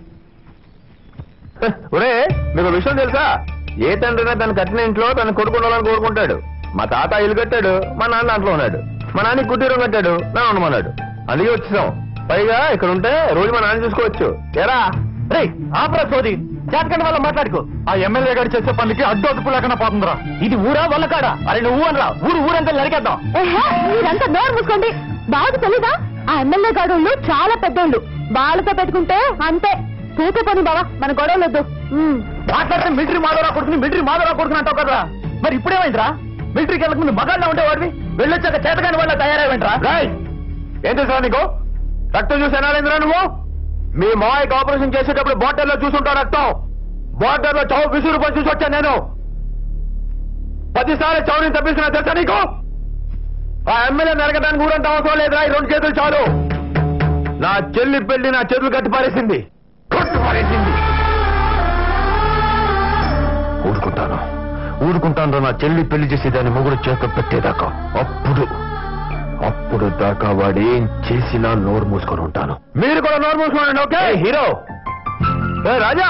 ఒరే, మీకు విషయం తెలుసా? ఏ తండ్రినా తన కట్టిన ఇంట్లో తన కొడుకు ఉండాలని కోరుకుంటాడు. మా తాత ఇల్లు కట్టాడు, మా నాన్న దాంట్లో ఉన్నాడు. మా నాన్న కుటీరం కట్టాడు, నా ఉండమన్నాడు. అందుకే వచ్చేసాం. పైగా ఇక్కడ ఉంటే రోజు మా నాన్న చూసుకోవచ్చు. ఎరా
ఆపరా సోది, చేతకండి వల్ల మాట్లాడుకో. ఆ ఎమ్మెల్యే గారు చేసే పనికి అడ్డు అదుపు లేకుండా పోతుందిరా. ఇది ఊరా వల్ల కాడా? అరే నువ్వు అనరా, ఊరంతా నరికేద్దాం.
మీరంతా నోరు మూసుకోండి. బాగా తెలీదా? ఆ ఎమ్మెల్యే గొడవలు చాలా పెద్దోళ్ళు, వాళ్ళతో పెట్టుకుంటే అంతే. తూకే పని బావా, మన గొడవలొద్దు.
మాట్లాడితే మిలిటరీ మాధవరావు కొడుకుని అంటావు కదా. మరి ఇప్పుడేమైందిరా? మిలిటరీకి వెళ్ళక ముందు మగాళ్ళ ఉండేవాడివి, వెళ్ళొచ్చాక చేతకాని వాళ్ళ తయారైంట్రా.
ఏం తెలుసా నీకు? రక్తం చూసి ఎనాలేంద్రా నువ్వు? మీ మావయ్యకి ఆపరేషన్ చేసేటప్పుడు బార్డర్లో చూసుంటావు రక్తం. బార్డర్లో చావు విసురు పని చూసి వచ్చాను నేను. 10 సార్లు చౌని తప్పించిన తెలుసా నీకు? ఆ ఎమ్మెల్యే నరకడానికి ఊరంతా అవసరం లేదురా, ఈ 2 చేతులు చాలు. నా చెల్లి పెళ్లి నా చేతులు కట్టి పారేసింది. ఊరుకుంటాను నా చెల్లి పెళ్లి చేసి దాన్ని మొగుడు చేత పెట్టేదాకా. అప్పుడు దాకా వాడు ఏం చేసినా నోరు మూసుకొని ఉంటాను. మీరు కూడా నోరు మూసుకోండి. Okay hero? రాజా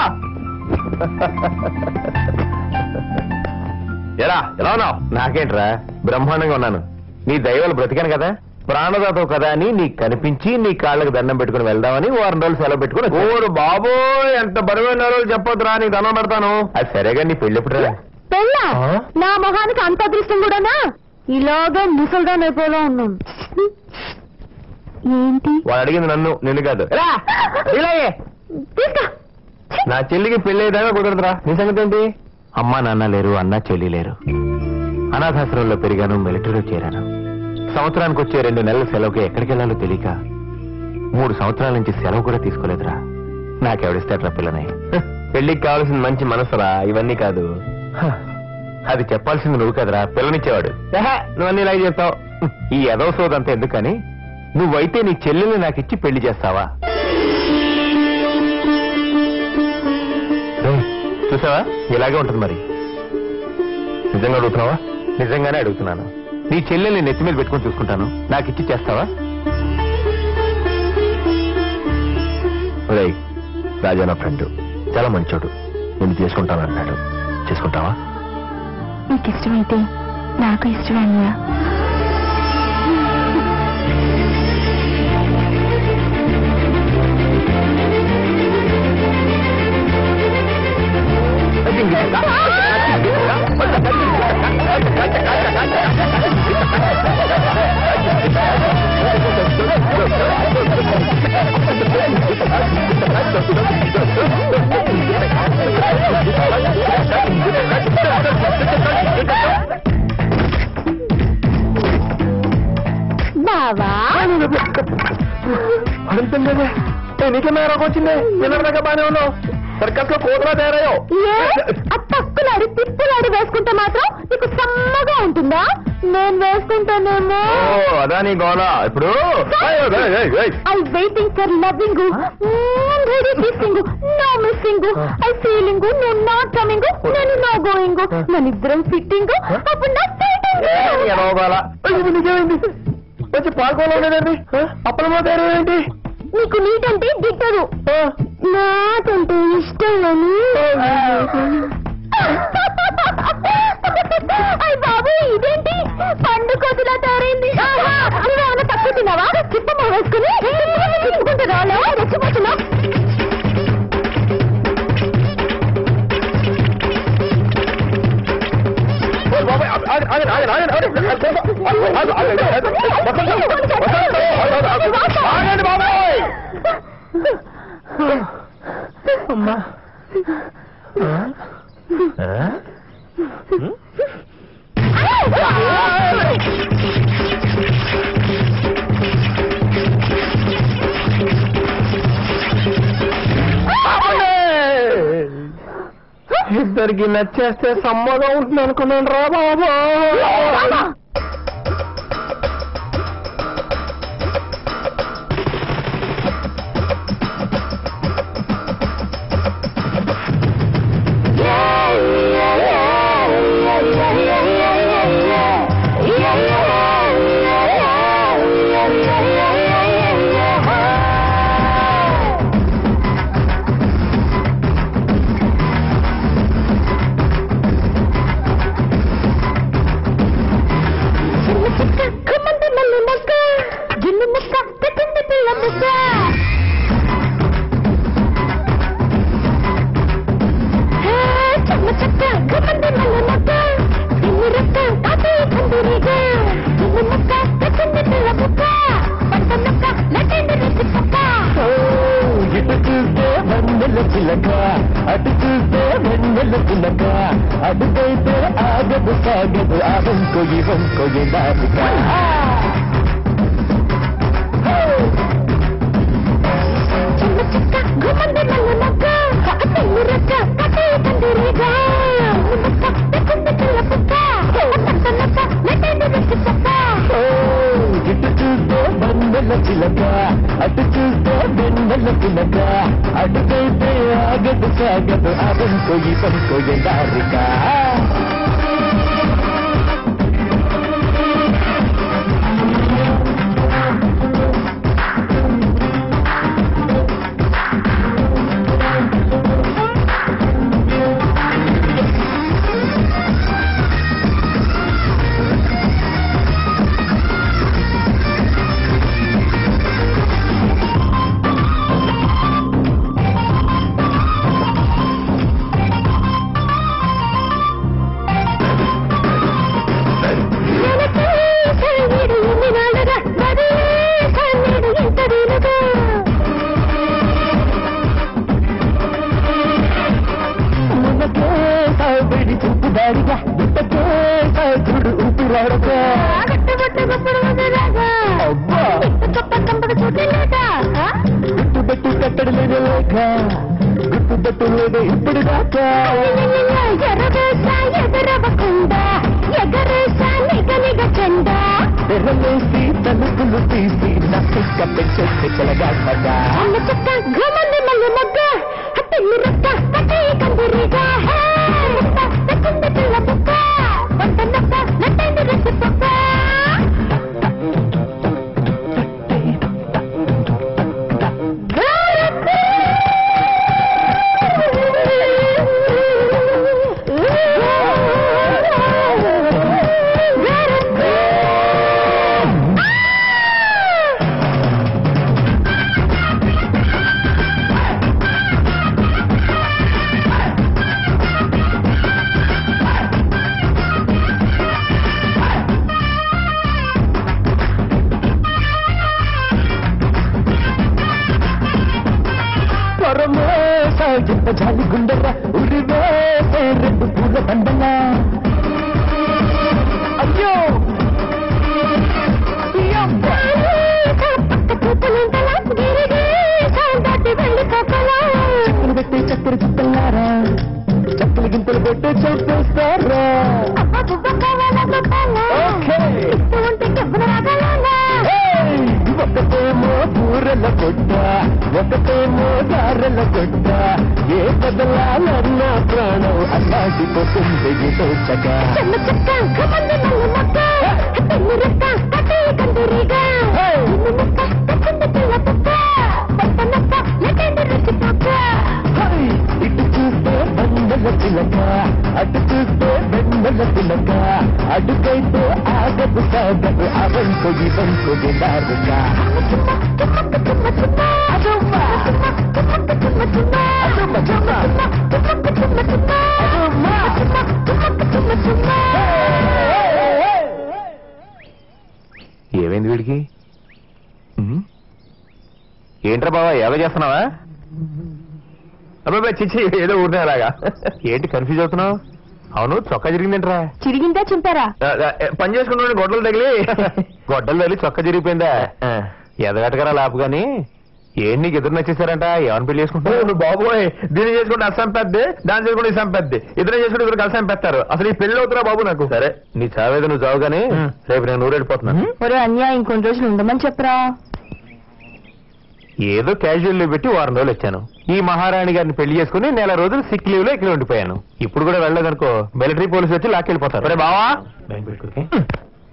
ఎలా ఉన్నావు? నాకేంట్రా, బ్రహ్మాండంగా ఉన్నాను. నీ దైవాలు బ్రతికాను కదా, ప్రాణదాతవు కదా అని నీకు కనిపించి నీ కాళ్ళకి దండం పెట్టుకుని వెళ్దామని 2 రోజులు సెలవు పెట్టుకుని. ఓరు బాబో, ఎంత బరువైన రోజులు చెప్పొద్దురా, నీకు దండం పెడతాను. అది సరేగా, నీ పెళ్లి ఎప్పుడు?
పెళ్ళా? నా మొహానికి అంత అదృష్టం కూడానా? ఇలాగా ముసల్దాన్ అయిపోలా ఉన్నాను. ఏంటి
వాడు అడిగింది నన్ను, నిన్ను కాదు. నా చెల్లికి పెళ్లి అయ్యేదాకా కుదరదురా. నీ సంగతి ఏంటి? అమ్మా నాన్న లేరు, అన్న చెల్లి లేరు. అనాథాశ్రమంలో పెరిగాను, మిలిటరీలో చేరాను. సంవత్సరానికి వచ్చే 2 నెలల సెలవుకి ఎక్కడికి వెళ్ళాలో తెలియక 3 సంవత్సరాల నుంచి సెలవు కూడా తీసుకోలేదురా. నాకెవడిస్తాడ్రా పిల్లని? పెళ్లికి కావాల్సిన మంచి మనసురా, ఇవన్నీ కాదు. అది చెప్పాల్సింది నువ్వు కదరా, పిల్లనిచ్చేవాడు. నువ్వన్నీ ఇలాగే చెప్తావు. ఈ ఎదవ సోదంతా ఎందుకని, నువ్వైతే నీ చెల్లెల్ని నాకిచ్చి పెళ్లి చేస్తావా? చూసావా, ఇలాగే ఉంటుంది మరి. నిజంగా అడుగుతున్నావా? నిజంగానే అడుగుతున్నాను. నీ చెల్లెల్ని నెత్తి మీద పెట్టుకుని చూసుకుంటాను, నాకిచ్చి చేస్తావా? రాజా నా ఫ్రెండ్, చాలా మంచోడు, నేను చేసుకుంటానన్నాడు. చేసుకుంటావా?
నీకు ఇష్టమైతే నాకు ఇష్టమే అన్నయ్య. బావా
అడుగుతుండే నీకేమైనా రోగం వచ్చింది నిన్నదాకా బానే ఉన్నావు సర్కస్ లో కోతలా తయారయ్యో
ఆ తక్కులాడి తిప్పులాడి వేసుకుంటే మాత్రం నీకు సమ్మగా ఉంటుందా నేను వేసుకుంటానేమో
అదా నీ గోళ ఇప్పుడు
I waiting for loving ready kissing no missing I feeling నువ్వు నాట్ కమింగ్ నేను నో గోయింగ్ మన ఇద్దరం ఫిట్టింగ్ అప్పుడు నా
నిజమైంది వచ్చి పాల్గొనలేదండి అప్పలమో తయారేంటి
నీకు నీటంటే గిట్టదు నాకంటే ఇష్టమని అయ్య బాబు ఇదేంటి పండు కొద్దిలా తయారైంది నువ్వేమన్నా తక్కువ తిన్నావా చిప్పమ్మ వేసుకుని తిప్పుకుంటున్నా రెచ్చిపోతున్నా
అమ్మా ఇద్దరికి నచ్చేస్తే సమ్మగా ఉంటుంది అనుకున్నాను రా బాబా అటు చూస్తే వెన్నెల చిలక అటుకైతే ఆగదు సాగదు ఆ వంకో ఈ వంకో దారిక ఇటు చూస్తే వెన్నెల చిలక అటు చూస్తే వెన్నెల చిలక అటుకైతే ఆగదు సాగదు ఆ వంకో ఈ వంకో దారిక గుట్టుబెట్టు కట్టడలేదు లేక గుట్టుబెట్టు లేదు ఇప్పుడు దాకా ఎర్రలేసి తలుపులు తీసి నక్క పెంచేసి చెలగాడ్మగా ఎంత జాలి గుండెరా ఉరివేసే రెండు పూల దండలా అయ్యో ఒకటేమో దారల గొడ్డ ఏ బదలాలన్న ప్రాణం అల్లాడిపోతుంది తోచగా ఇటు చూస్తే బండల పిలక అటు చూస్తే బెండల పిలక అడుగైతే ఆగదు సాగదు అవంకు ఇవంకు గిలారుగా ఏమైంది వీడికి? ఏంట్రా బాబా ఏదో చేస్తున్నావా? అబ్బాయి చిచ్చి ఏదో ఊరినే అలాగా. ఏంటి కన్ఫ్యూజ్ అవుతున్నావు? అవును చొక్కా జరిగిందేంట్రా?
చిరిగిందా చింపారా?
పని చేసుకుంటూ గొడ్డలు తగిలి గొడ్డలు తగిలి చొక్కా జరిగిపోయిందా? ఎదగటకరా లాపు గాని ఏంటి నీకు ఎదురు నచ్చేసారంట? ఎవరిని పెళ్లి చేసుకుంటావు? బాబోయ్ దీన్ని చేసుకుంటే అస్సాం పెద్ద, దాన్ని చేసుకుంటే ఇసాం పెద్ద, ఇద్దరు చేసుకుంటే ఇద్దరు కలిసాం పెడతారు. అసలు ఈ పెళ్లి అవుతురా బాబు నాకు. సరే నీ చావేదో నువ్వు చావు గానీ రేపు నేను ఊరెళ్ళిపోతున్నాను.
ఒరే అన్యాయం ఇంకొన్ని రోజులు ఉండమని చెప్పరా.
ఏదో క్యాజువల్ లీవ్ పెట్టి వారం రోజులు వచ్చాను. ఈ మహారాణి గారిని పెళ్లి చేసుకుని నెల రోజులు సిక్ లీవ్ లో ఇక్కడ ఉండిపోయాను. ఇప్పుడు కూడా వెళ్ళలేదనుకో మిలిటరీ పోలీసు వచ్చి లాక్కెళ్ళిపోతారు. అరే బావా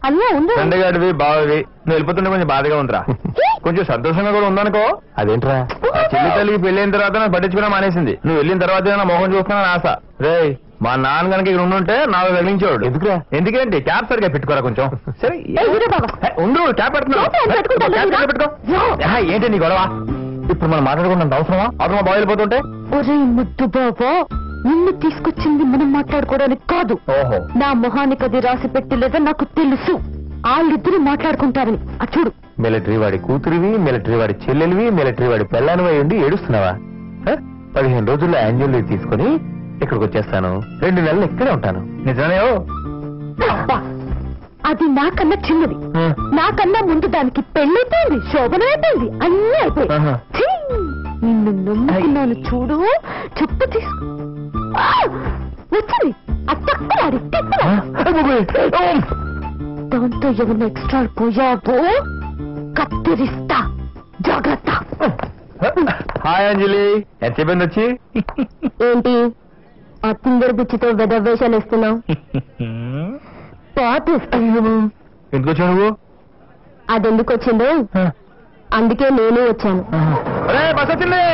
అన్యా ఉంది
తండ్రిగాడివి బావవి నువ్వు వెళ్ళిపోతుంటే కొంచెం బాధగా ఉందిరా. కొంచెం సంతోషంగా కూడా ఉందనుకో. అదేంట్రా చెల్లి తల్లికి పెళ్లి అయిన తర్వాత నాకు పట్టించుకున్నా మానేసింది. నువ్వు వెళ్ళిన తర్వాత నా మోహన్ చూస్తున్నాను ఆశ. రే మా నాన్న కనుక ఇక్కడ ఉండుంటే నాకు తగిలించేవాడు. ఎందుకురా? ఎందుకేంటి క్యాప్ సరిగా పెట్టుకోరా కొంచెం. సరే ఉండు క్యాప్ పెట్టుకో. ఏంటి నీ గొడవ? ఇప్పుడు మనం మాట్లాడుకున్నంత అవసరమా? అవసరమా బాగా వెళ్ళిపోతుంటే?
ఒరే ముద్దు బాబా నిన్ను తీసుకొచ్చింది మనం మాట్లాడుకోవడానికి కాదు.
ఓహో
నా మొహానికి అది రాసి పెట్టలేదని నాకు తెలుసు. వాళ్ళిద్దరూ మాట్లాడుకుంటారని. చూడు
మిలిటరీ వాడి కూతురివి, మిలిటరీ వాడి చెల్లెలివి, మిలిటరీ వాడి పెళ్ళానివై ఉండి ఏడుస్తున్నావా? 15 రోజుల్లో యాన్యువల్ లీవ్ తీసుకుని ఇక్కడికి వచ్చేస్తాను. 2 నెలలు ఇక్కడే ఉంటాను. నిజమే?
అది నాకన్నా చిన్నది. నాకన్నా ముందు దానికి పెళ్ళైపోయింది, శోభనైపోయింది, అన్నీ అయిపోయింది. నిన్ను నమ్ముకున్నాను చూడు. చెప్పు తీసుకో వచ్చింది. దాంతో ఏమన్నా ఎక్స్ట్రా పోయావో కత్తిరిస్తా. జాగ్రత్త.
హాయ్ అంజలి, ఎంత చెప్పింది వచ్చి?
ఏంటి ఆ పింగర్ బుచ్చితో వెదవేషాలు ఇస్తున్నావు?
ఎందుకు వచ్చావు నువ్వు?
అదెందుకు వచ్చిందో అందుకే నేను వచ్చాను.
బస్ వచ్చింది.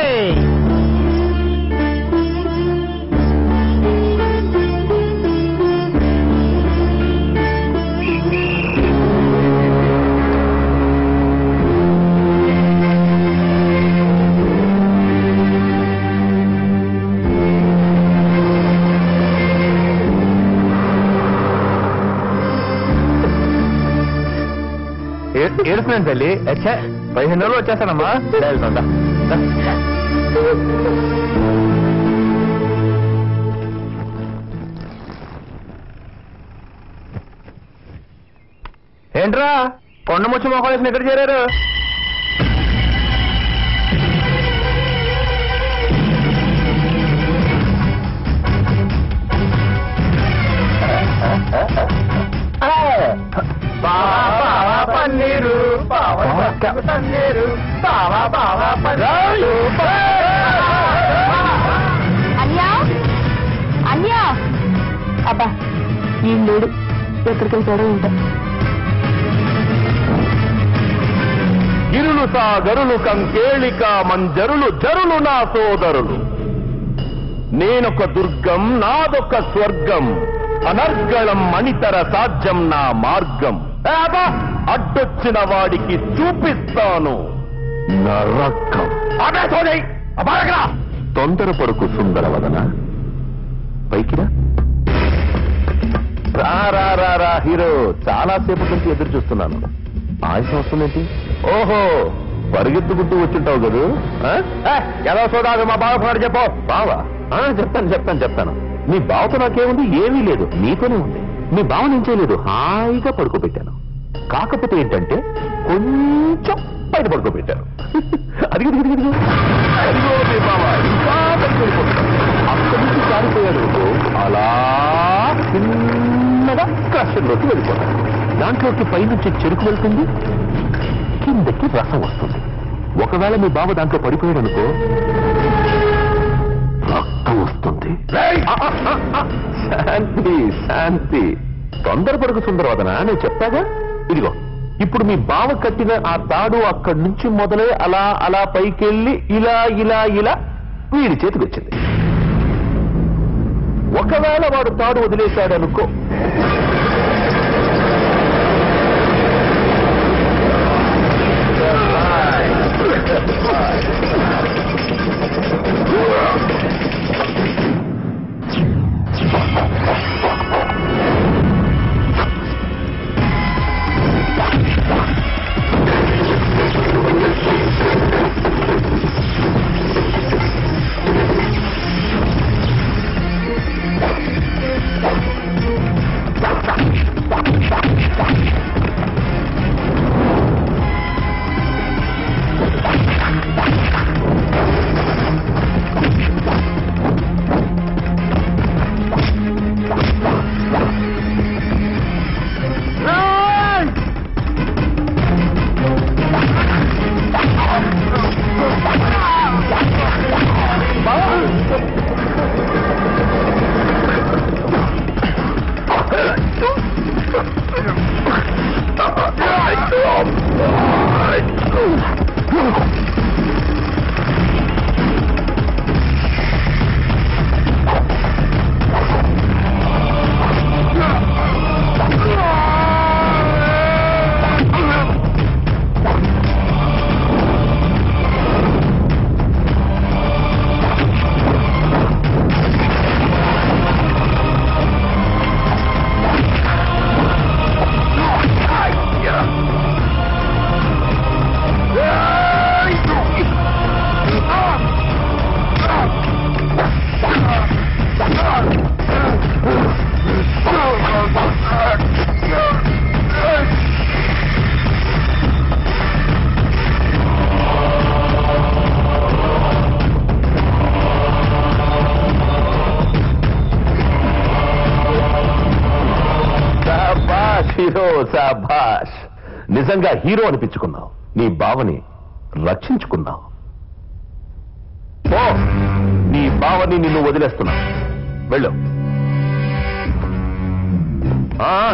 ఏడుస్తున్నాను తల్లి. 15 రోజులు వచ్చేస్తానమ్మా. వెళ్తుందా? ఏంట్రా కొండముచ్చి మొక్కలేసిన ఎక్కడ చేరారు? పన్నీరు పన్నీరు
అన్యా అన్యా అబ్బా ఈ లేడు ఎక్కడికి వెళ్తాడో ఉంటా.
గిరులు సాగరులు కంకేళిక మంజరులు జరులు నా సోదరులు. నేనొక దుర్గం నాదొక స్వర్గం అనర్గళం మణితర సాధ్యం నా మార్గం. అడ్డొచ్చిన వాడికి చూపిస్తాను నరకం. తొందరపడుకు సుందరవదన పైకిరా. రా హీరో, చాలా సేపు నుంచి ఎదురు చూస్తున్నాను. ఆయుషం వస్తుందేంటి? ఓహో పరిగెత్తుకుంటూ వచ్చింటావు కదూ. ఎలా సోదాదు మా బావకున్నాడు చెప్పు. బావా? చెప్తాను. నీ బావతో నాకేముంది? ఏమీ లేదు, నీతోనే ఉంది. నీ బావ నేను చేయలేదు, హాయిగా పడుకోబెట్టాను. కాకపోతే ఏంటంటే కొంచెం బయట పడుకోబెట్టాను. అదిగో మీ బావ ఇంకా పడుకోబెట్టాను. అక్కడి నుంచి జారిపోయాడు అలా చిన్నగా కష్టంలోకి వెళ్ళిపోతాడు. దాంట్లోకి పైనుంచి చెరుకు వెళ్తుంది, కిందకి రసం వస్తుంది.
ఒకవేళ మీ బావ దాంట్లో పడిపోయాడు అనుకో, రక్తం వస్తుంది. శాంతి శాంతి, తొందరపడకు సుందరవదన, నేను చెప్తాగా. ఇదిగో ఇప్పుడు మీ బావ కట్టిన ఆ తాడు అక్కడి నుంచి మొదలై అలా అలా పైకెళ్ళి ఇలా ఇలా ఇలా వీడి చేతికి వచ్చింది. ఒకవేళ వాడు తాడు వదిలేశాడనుకో, హీరో శాబాష్, నిజంగా హీరో అనిపించుకున్నావు. నీ బావని రక్షించుకున్నావు. ఓ, నీ బావని నిన్ను వదిలేస్తున్నావు, వెళ్ళు.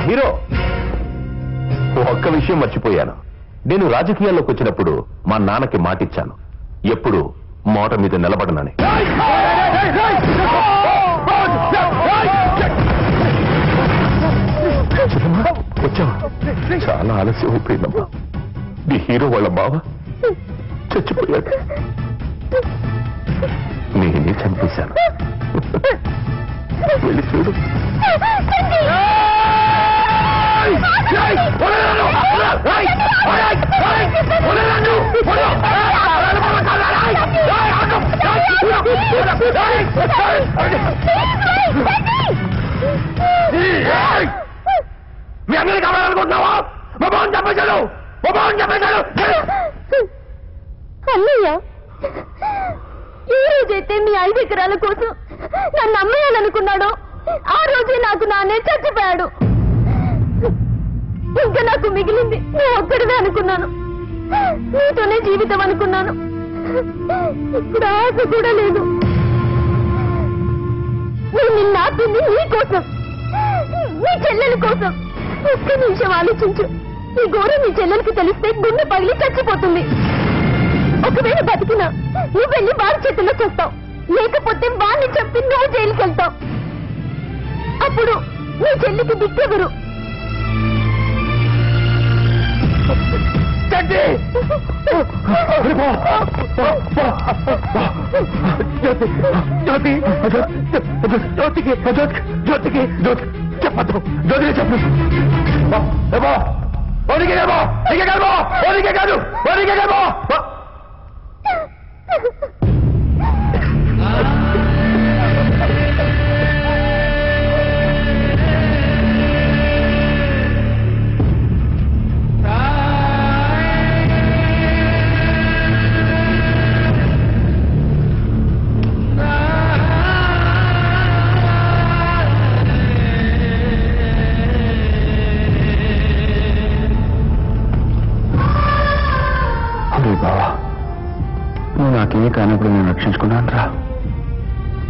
హీరో, ఒక్క విషయం మర్చిపోయాను. నేను రాజకీయాల్లోకి వచ్చినప్పుడు మా నాన్నకి మాటిచ్చాను, ఎప్పుడు మోట మీద నిలబడనని. వచ్చావా? చాలా ఆలస్యం అయిపోయిందమ్మా. నీ హీరో వాళ్ళ బావ చచ్చిపోయాడు. నేనే చంపేశాను. వెళ్ళి చూడు. మీ అందరికీ కావాలనుకుంటున్నావా? మా బావని చంపేశాడు, మా బావని చంపేశాడు.
అన్నయ్య, ఏ రోజైతే మీ 5 ఎకరాల కోసం నన్ను అమ్మేయాలనుకున్నాడో ఆ రోజే నాకు నాన్నే చచ్చిపోయాడు. ఇంకా నాకు మిగిలింది నువ్వు ఒక్కడివే అనుకున్నాను. నీతోనే జీవితం అనుకున్నాను. ఇప్పుడు ఆశ కూడా లేదు. నేను నిన్ను ఆపింది నీ కోసం, నీ చెల్లెల కోసం. ఒక్క నిమిషం ఆలోచించు. ఈ ఘోరం నీ చెల్లెలకి తెలిస్తే గుండె పగిలి చచ్చిపోతుంది. ఒకవేళ బతికినా నువ్వు వెళ్ళి వారి చేతుల్లో చేస్తావు, లేకపోతే వారిని చెప్పి నువ్వు జైలుకి వెళ్తావు. అప్పుడు నీ చెల్లికి దిక్కెవరు?
చెప్పద్దు, జ్యోతికి చెప్పు. బావా,
నువ్వు నాకేమీ కానప్పుడు నేను రక్షించుకున్నాను రా.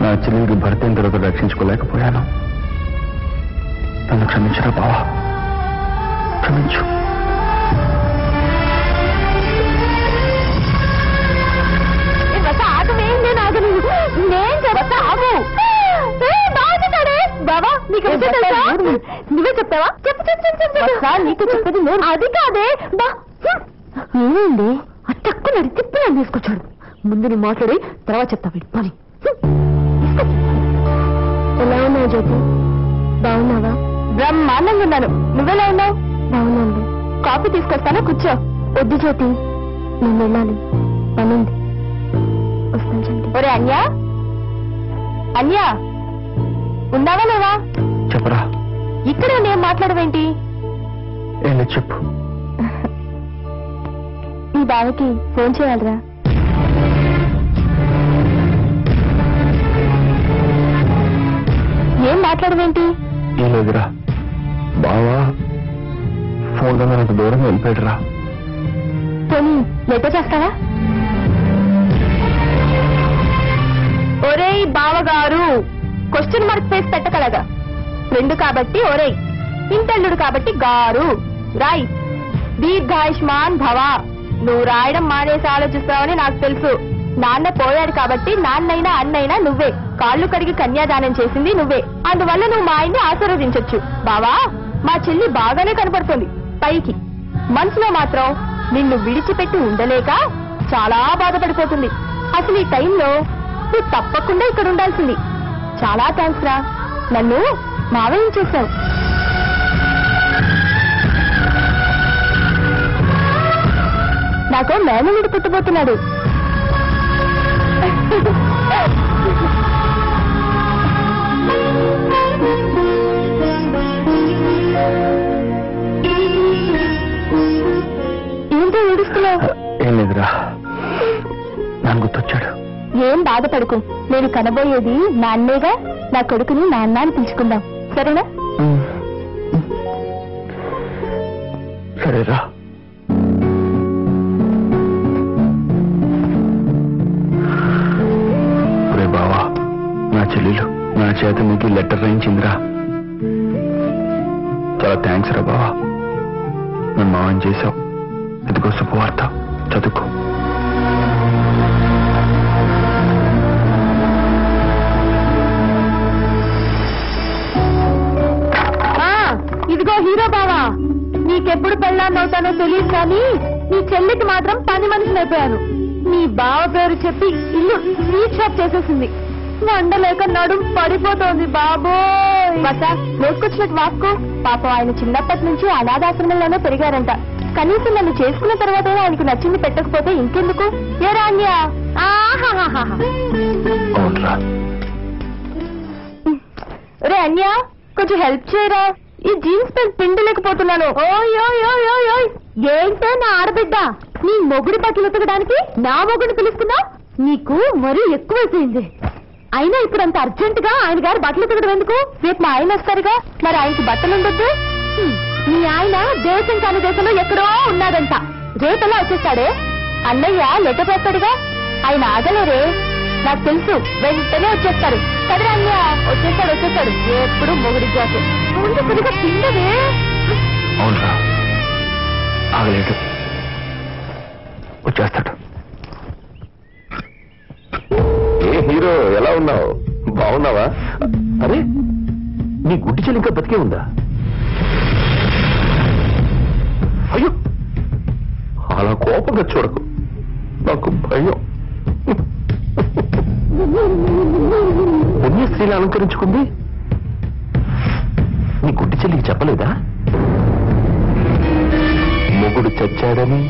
నా చెల్లికి భర్త అయిన తర్వాత రక్షించుకోలేకపోయాను. నన్ను క్షమించరా బావా, క్షమించు.
బాబా నీకు నువ్వే చెప్తావా? చెప్పు చెప్పు చెప్పు నీకు చెప్పేది అది కాదే. ఏమైంది? అట్టక్కు నడిచి పిల్లలు తీసుకొచ్చాడు. ముందు నువ్వు మాట్లాడి తర్వాత చెప్తా పని. ఎలా ఉన్నావు జ్యోతి? బాగున్నావా? బ్రహ్మాండంగా ఉన్నాను. నువ్వెలా ఉన్నావు? బాగున్నాను. కాఫీ తీసుకొస్తానా? కూర్చో. వద్దు జ్యోతి, నేను వెళ్ళాలి, పనుంది. వస్తాను. ఒరే అన్యా, అన్యా ఉన్నావా లేవా?
చెప్పరా.
ఇక్కడ నేను మాట్లాడవేంటి?
ఏం లేదు, చెప్పు.
ఈ బావకి ఫోన్ చేయాలరా. ఏం మాట్లాడవేంటి?
ఏం లేదురా, బావా ఫోన్లో నాకు దూరంగా వెళ్ళిపోయాడురా.
పోనీ లెటర్ చేస్తావా? ఒరేయ్ బావగారు, క్వశ్చన్ మార్క్ ఫేస్ పెట్టకలగా. ఫ్రెండ్ కాబట్టి ఒరేయ్, ఇంటల్లుడు కాబట్టి గారు రాయ్. దీర్ఘాయుష్మాన్ భవ. నువ్వు రాయడం మానేసి ఆలోచిస్తావని నాకు తెలుసు. నాన్న పోయాడు కాబట్టి నాన్నైనా అన్నైనా నువ్వే. కాళ్ళు కడిగి కన్యాదానం చేసింది నువ్వే. అందువల్ల నువ్వు మా ఆయన్ని ఆశీర్వదించొచ్చు. బావా, మా చెల్లి బాగానే కనపడుతుంది పైకి, మనసులో మాత్రం నిన్ను విడిచిపెట్టి ఉండలేక చాలా బాధపడిపోతుంది. అసలు ఈ టైంలో నువ్వు తప్పకుండా ఇక్కడ ఉండాల్సింది. చాలా థ్యాంక్స్ రా, నన్ను మావేయించేశావు. నాకు మేనల్లుడు పుట్టబోతున్నాడు. ఏంటో ఏడుస్తున్నావు?
ఏం లేదురా, నాకు గుర్తొచ్చాడు.
ఏం బాధపడకు, నేను కనబోయేది నాన్నేగా. నా కొడుకుని నాన్న అని పిలుచుకుందాం, సరేనా?
సరేరా. ఒరే బావా, నా చెల్లెలు నా చేత నీకు లెటర్ రాయించిందిరా. చాలా థ్యాంక్స్ రా బావా, నన్ను మావని చేశావు. ఇదిగో శుభవార్త, చదువుకో.
ఇదిగో హీరో బావా, నీకెప్పుడు పెళ్ళాన్నవుతానో తెలియదు కానీ నీ చెల్లికి మాత్రం పని మనిషిని అయిపోయాను. నీ బావ పేరు చెప్పి ఇల్లు స్వీట్ షాప్ చేసేసింది. వండలేక నడుం పడిపోతోంది బాబోయ్. నోసుకొచ్చినట్టు వాసుకో. పాపం ఆయన చిన్నప్పటి నుంచి అనాథాశ్రమంలోనే పెరిగారంట. కనీసం నన్ను చేసుకున్న తర్వాత ఆయనకు నచ్చింది పెట్టకపోతే ఇంకెందుకు? ఏ రాన్యా? రే అన్యా, కొంచెం హెల్ప్ చేయరా. ఈ జీన్స్ ప్యాంట్ పిండలేకపోతున్నాను. ఓయ్ ఏంటో నా ఆడబిడ్డ, నీ మొగుడి బట్టలు ఉతకడానికి నా మొగుడిని పిలుస్తున్నావు? నీకు మరీ ఎక్కువైపోయింది. అయినా ఇప్పుడు అంత అర్జెంట్ గా ఆయన గారు బట్టలు ఉతకడం ఎందుకు? రేపు మా ఆయన వస్తారుగా, మరి ఆయనకి బట్టలు ఉండొద్దు? మీ ఆయన దేశం కాని దేశంలో ఎక్కడో ఉన్నాడంట. రేపెలా వచ్చేస్తాడే? అన్నయ్య లెటర్ చేస్తాడుగా. ఆయన ఆగలేరే, నాకు తెలుసు. వెంటనే వచ్చేస్తారు కదరా అన్నయ్య. వచ్చేస్తాడు. ఎప్పుడు మొగుడి జాతి. ముందు కొద్దిగా తిండవే.
అవునరా, ఆగలేడు, వచ్చేస్తాడు.
ఏ హీరో, ఎలా ఉన్నావు? బాగున్నావా? అరే, నీ గుడ్డి చెల్లి ఇంకా బతికే ఉందా? అయ్యో, అలా కోపంగా చూడకు, నాకు భయం. పుణ్యస్త్రీలు అలంకరించుకుంది. నీ గుడ్డి చెల్లికి చెప్పలేదా మొగుడు చచ్చాడని,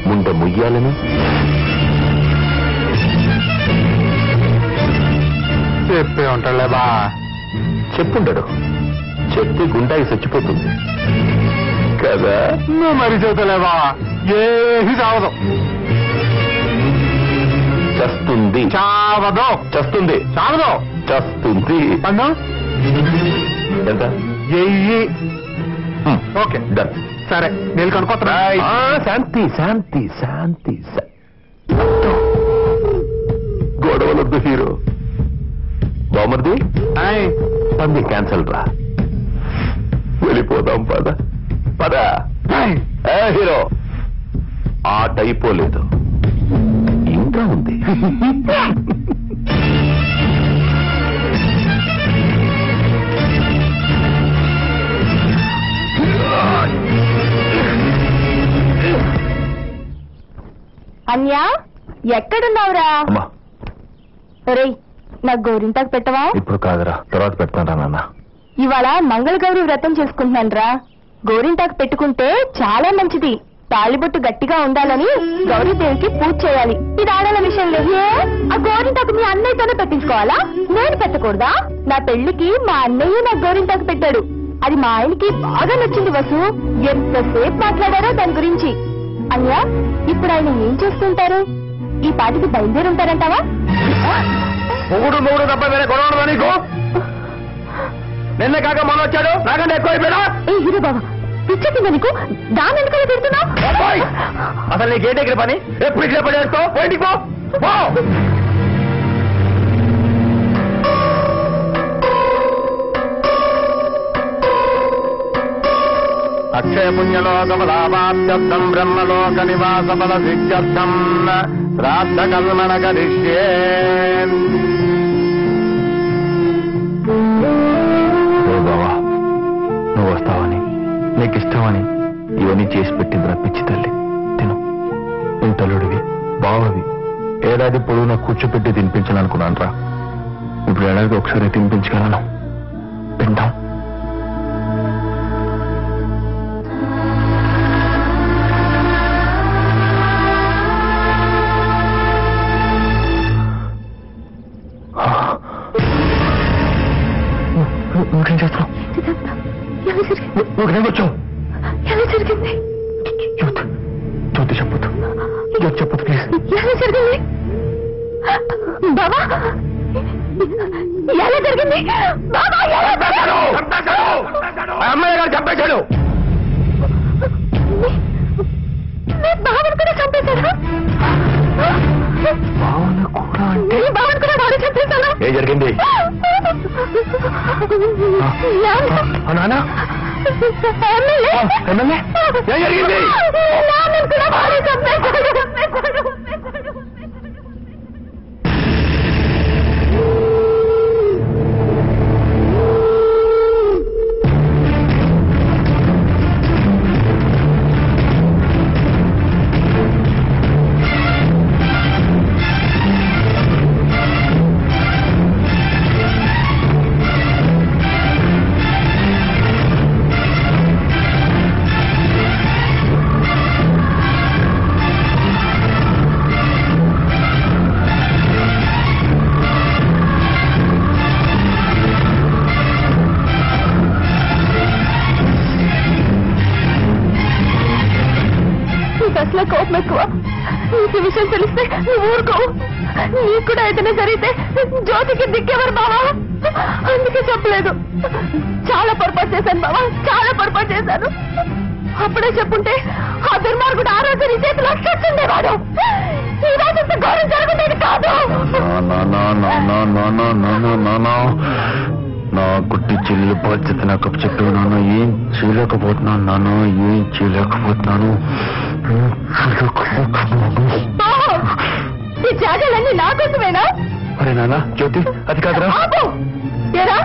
ముండ ముయ్యాలని?
చెప్పే ఉంటాడులే బా.
చెప్పుండడు, చెప్తే గుండాయి చచ్చిపోతుంది కదా.
నువ్వు మరి చెబుతలేవా? ఏమీ చావదు.
చస్తుంది.
చావదు.
చస్తుంది.
చావదు.
చస్తుంది.
పన్ను
ఎంత?
ఎయ్యి. Okay,
done.
సరే, నేను కనుక్కోతున్నా.
శాంతి శాంతి శాంతి. గొడవలొద్దు హీరో. బామర్ది పంది క్యాన్సల్ రా, వెళ్ళిపోదాం పద పద. హీరో ఆట అయిపోలేదు, ఇంకా ఉంది.
అన్యా ఎక్కడున్నావురా? ఒరేయ్ నాకు గోరింటాకు పెట్టవా?
ఇప్పుడు కాదురా, తర్వాత పెడతాను నాన్న.
ఇవాళ మంగళగౌరి వ్రతం చేసుకుంటున్నాను రా. గోరింటాకు పెట్టుకుంటే చాలా మంచిది. తాళిబొట్టు గట్టిగా ఉండాలని గౌరీదేవికి పూజ చేయాలి. ఇది ఆడాల విషయం లేదు. ఆ గోరింటాకు మీ అన్నయ్యతోనే పెట్టించుకోవాలా? నేను పెట్టకూడదా? నా పెళ్లికి మా అన్నయ్య నాకు గోరింటాకు పెట్టాడు. అది మా ఆయనకి బాగా నచ్చింది. వసు ఎంతసేపు మాట్లాడారో దాని గురించి. అన్యా ఇప్పుడు ఆయన ఏం చేస్తుంటారు? ఈ పాటికి బయలుదేరి ఉంటారంటావా?
మూడు తప్ప వేరే గొడవ నీకు? నిన్న కాక మొన్న వచ్చాడు, నాకంటే ఎక్కువ అయిపోయినా?
ఏ హీరో బాబా పిచ్చెక్కిందా నీకు? దాని వెనకాల పెడుతున్నావు?
అసలు నీకేంటి ఇక్కడ పని? ఎప్పుడు ఇట్లా పడేస్తావు? బయటికి పో. అక్షయ పుణ్యలోకఫలాపాప్త్యర్థం బ్రహ్మలోక నివాస ఫల సిద్ధ్యర్థం శ్రాద్ధ కల్మణ కరిష్యే.
బావా నువ్వు వస్తావని, నీకు ఇష్టమని ఇవన్నీ చేసి పెట్టిందిరా పిచ్చి తల్లి. తిను. ఇంతలుడివి బావవి ఏడాది పొడవునా కూర్చోపెట్టి తినిపించాలనుకున్నాను రా. ఇప్పుడు ఏడాది ఒకసారి తినిపించగలను. తింటాం. నువ్వేం చేస్తావు? నువ్వేం వచ్చావు?
ఎలా జరిగింది?
జ్యోతి చెప్పొద్దు, జ్యోతి చెప్పొద్దు ప్లీజ్.
ఎలా జరిగింది బాబా? ఎలా జరిగింది బాబా?
అమ్మాయి గారు చంపేశాడు.
బావను కూడా చంపేశాడు?
బావను కూడా అంటే
బావను కూడా వాడు చంపేశాడు?
ఏం జరిగింది? నానా ఎమ్మెల్యే ఏం జరిగింది?
నాన్నను కూడా వాడే చంపేశాడు. అసలు కోపం ఎక్కువ. నీకు విషయం తెలిస్తే నువ్వు ఊరుకోవు. నీకు కూడా ఏదైనా జరిగితే జ్యోతికి దిక్కేవారు బావా. అందుకే చెప్పలేదు. చాలా పొరపాటు చేశాను బావా, చాలా పొరపాటు చేశాను. అప్పుడే చెప్పుంటే ఆ దుర్మార్గుడు ఆ రోజు నీ చేతిలో చచ్చుండేవాడు. ఈ రోజు ఇంత ఘోరం జరుగుతుంది కాదు.
నా గుట్టి చెల్లెలు బాధ్యత నాకు చెప్పు నాన్న. ఏం చేయలేకపోతున్నాను నాన్న, ఏం చేయలేకపోతున్నాను.
ఈ జాగాలన్నీ నా కోసమేనా?
అరే నాన్న జ్యోతి అది కాదురా.
ఏరా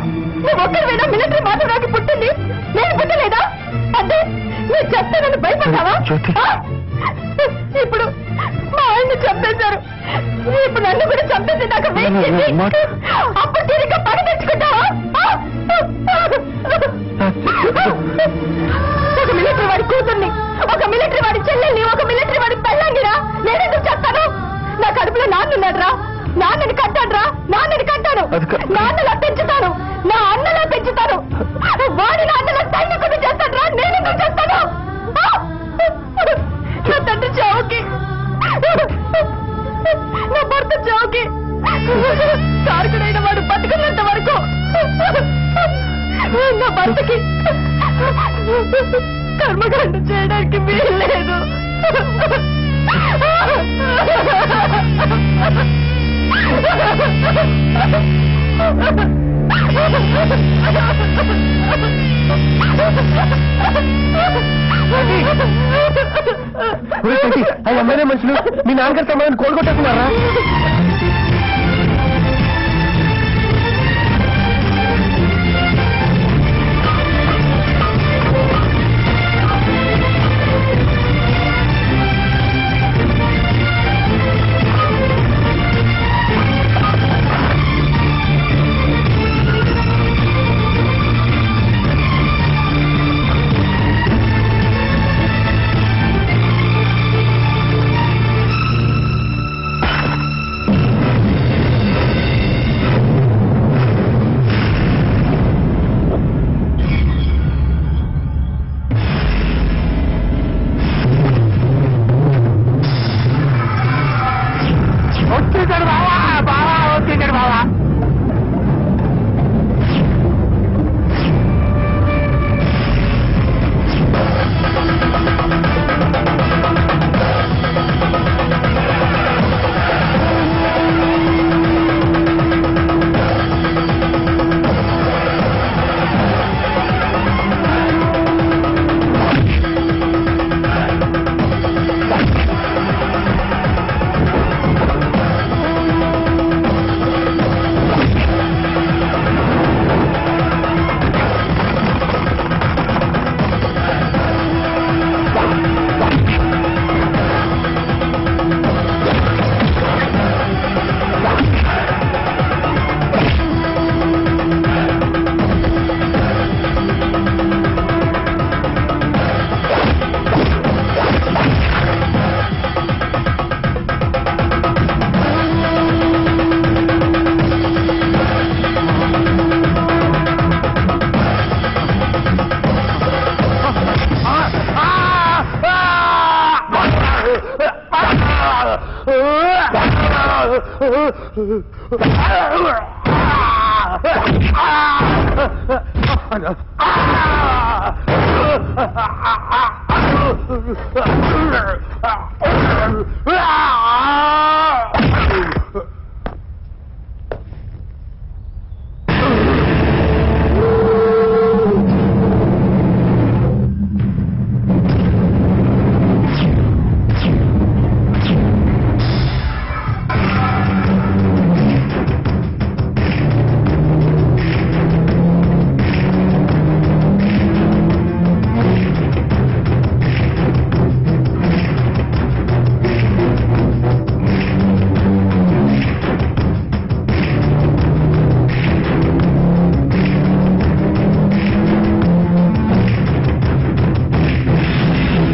నువ్వు ఒక్కరివేనా మిలిటరీ మాత్రం నాకు పుట్టింది? నేను పుట్టలేదా? అంటే నువ్వు చెప్తే నన్ను భయపడ్డావా? ఇప్పుడు మా ఆయన్ని చంపేశారు. ఇప్పుడు నన్ను కూడా చంపేసి నాకు అప్పుడు తిరిగి పగ తెచ్చుకుంటావా? ఒక మిలిటరీ వాడి కూతుర్ని, ఒక మిలిటరీ వాడి చెల్లెల్ని, ఒక మిలిటరీ వాడి పెళ్ళాంగిరా నేనెందుకు చెప్తాను? నా కడుపులో నాన్నున్నాడు రా. నాన్నని కట్టాడు రా. నాన్నని కట్టాను. నాన్నలా పెంచుతాను. నా అన్నలా పెంచుతాను. వాడి నాన్నలా సైనికుడు చేస్తాడు రా. నేనెందుకు చేస్తాను? నా తండ్రి చావుకి, నా భర్త చావుకి కారకుడైన వాడు బతుకున్నంత వరకు నా భర్తకి కర్మకాండ చేయడానికి వీల్లేదు.
అమ్మాయినే మనుషులు మీ నాన్నగారి సమయాన్ని కోలుకొట్టేస్తున్నారా?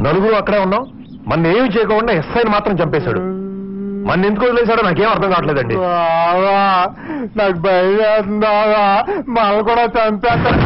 నలుగురు అక్కడే ఉన్నాం, మన ఏమి చేయకుండా ఎస్ఐని మాత్రం చంపేశాడు. మన ఎందుకు వదిలేశాడో నాకేం అర్థం కావట్లేదండి. నాకు భయం మళ్ళీ కూడా చంపేస్తాడు.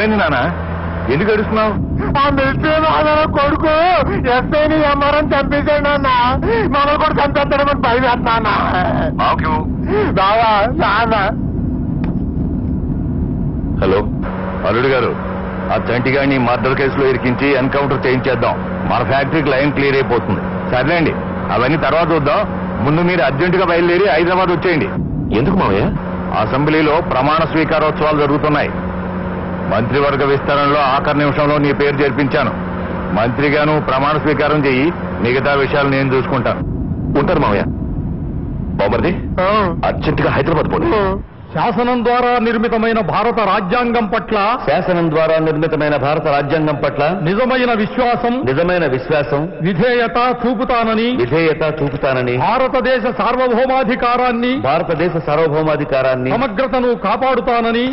ఏమైంది నాన్న? ఎందుకు ఏడుస్తున్నావు? ఆ మిలిటరీ కొడుకు ఎస్ఐని ఎంఆర్ఎం చంపేశాడు నాన్న. మమ్మల్ని కూడా చంపేస్తాడమని భయపడుతున్నా. బావా నాన్న. హలో అల్లుడు గారు, ఆ చంటిగాడిని మర్డర్ కేసులో ఇరికించి ఎన్కౌంటర్ చేయించేద్దాం. మన ఫ్యాక్టరీకి లైన్ క్లియర్ అయిపోతుంది. సర్లేండి, అవన్నీ తర్వాత చూద్దాం. ముందు మీరు అర్జెంటుగా బయలుదేరి హైదరాబాద్ వచ్చేయండి. ఎందుకు మావయ్య? అసెంబ్లీలో ప్రమాణ స్వీకారోత్సవాలు జరుగుతున్నాయి. మంత్రివర్గ విస్తరణలో ఆఖరి నిమిషంలో నీ పేరు చేర్పించాను. మంత్రిగాను ప్రమాణ స్వీకారం చెయ్యి, మిగతా విషయాలు నేను చూసుకుంటాను. ఉంటారు మావయ్య. బాబర్ది అర్జెంటుగా హైదరాబాద్ పోండి.
శాసనం ద్వారా నిర్మితమైన భారత రాజ్యాంగం పట్ల నిజమైన విశ్వాసం విధేయత చూపుతానని భారతదేశ సార్వభౌమాధికారాన్ని సమగ్రతను కాపాడుతానని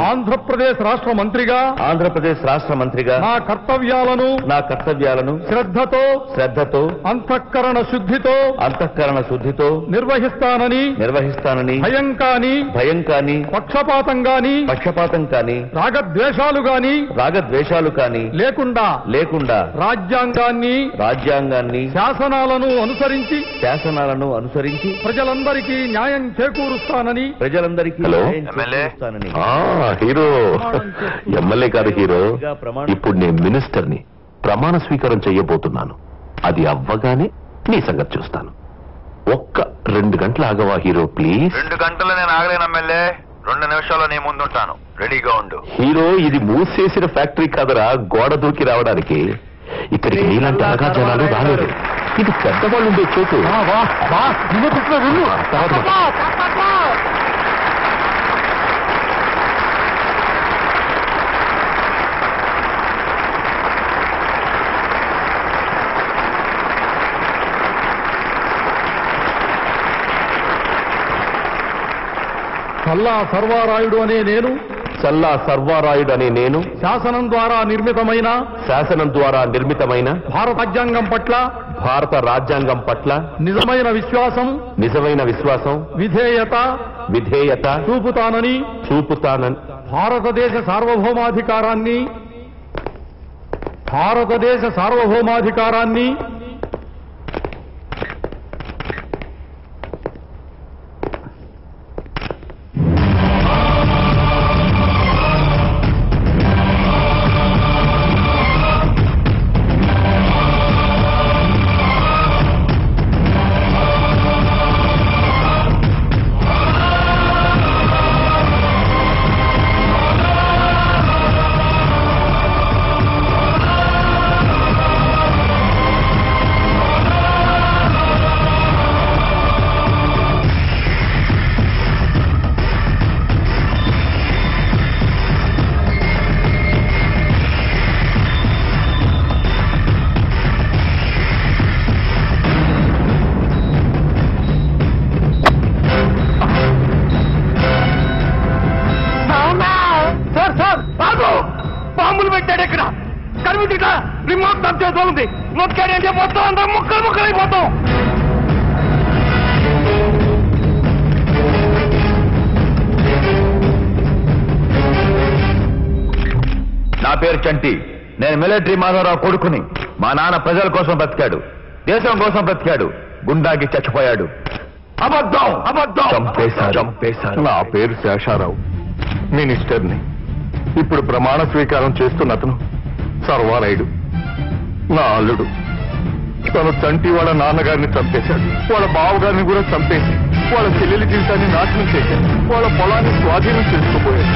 ఆంధ్రప్రదేశ్ రాష్ట్ర మంత్రిగా నా కర్తవ్యాలను శ్రద్ధతో అంతఃకరణ శుద్ధితో నిర్వహిస్తానని భయం కాని పక్షపాతం కాని రాగద్వేషాలు కాని లేకుండా రాజ్యాంగాన్ని శాసనాలను అనుసరించి ప్రజలందరికీ న్యాయం చేకూరుస్తానని
హీరో ఎమ్మెల్యే కాదు హీరో. ఇప్పుడు నేను మినిస్టర్ని ప్రమాణ స్వీకారం చెయ్యబోతున్నాను. అది అవ్వగానే నీ సంగతి చూస్తాను. ఒక్క 2 గంటలు ఆగవా హీరో ప్లీజ్?
2 గంటలు నేను ఆగలేను ఎమ్మెల్యే. 2 నిమిషాల్లో నీ ముందుంటాను. రెడీగా ఉండు.
హీరో, ఇది మూసేసిన ఫ్యాక్టరీ కాదరా, గోడ దూకి రావడానికి. ఇక్కడికి నీలాంటి అనగా జనాలు రాలేదు. ఇది పెద్దవాళ్ళు ఉండే చోటు.
చల్లా సర్వారాయుడు అనే నేను శాసనం ద్వారా నిర్మితమైన భారత రాజ్యాంగం పట్ల నిజమైన విశ్వాసం విధేయత చూపుతానని భారతదేశ సార్వభౌమాధికారాన్ని
బాంబులు పెట్టాడు ఇక్కడ. కనిపించి రిమోట్ తప్పేది నొక్కాడంటే మొత్తం అంతా ముక్కలైపోతాం. నా పేరు చంటి. నేను మిలిటరీ మాధవరావు కొడుకుని. మా నాన్న ప్రజల కోసం బ్రతికాడు, దేశం కోసం బ్రతికాడు. గుండాకి చచ్చిపోయాడు. అబద్ధం. చంపేశారు. నా పేరు శేషారావు, మినిస్టర్ని. ఇప్పుడు ప్రమాణ స్వీకారం చేస్తున్న అతను సర్వారాయుడు, నా అల్లుడు. తను చంటి వాళ్ళ నాన్నగారిని చంపేశాడు, వాళ్ళ బావగారిని కూడా చంపేసి వాళ్ళ చెల్లెలి జీవితాన్ని నాశనం చేశాడు, వాళ్ళ పొలాన్ని స్వాధీనం చేసుకుపోయాడు.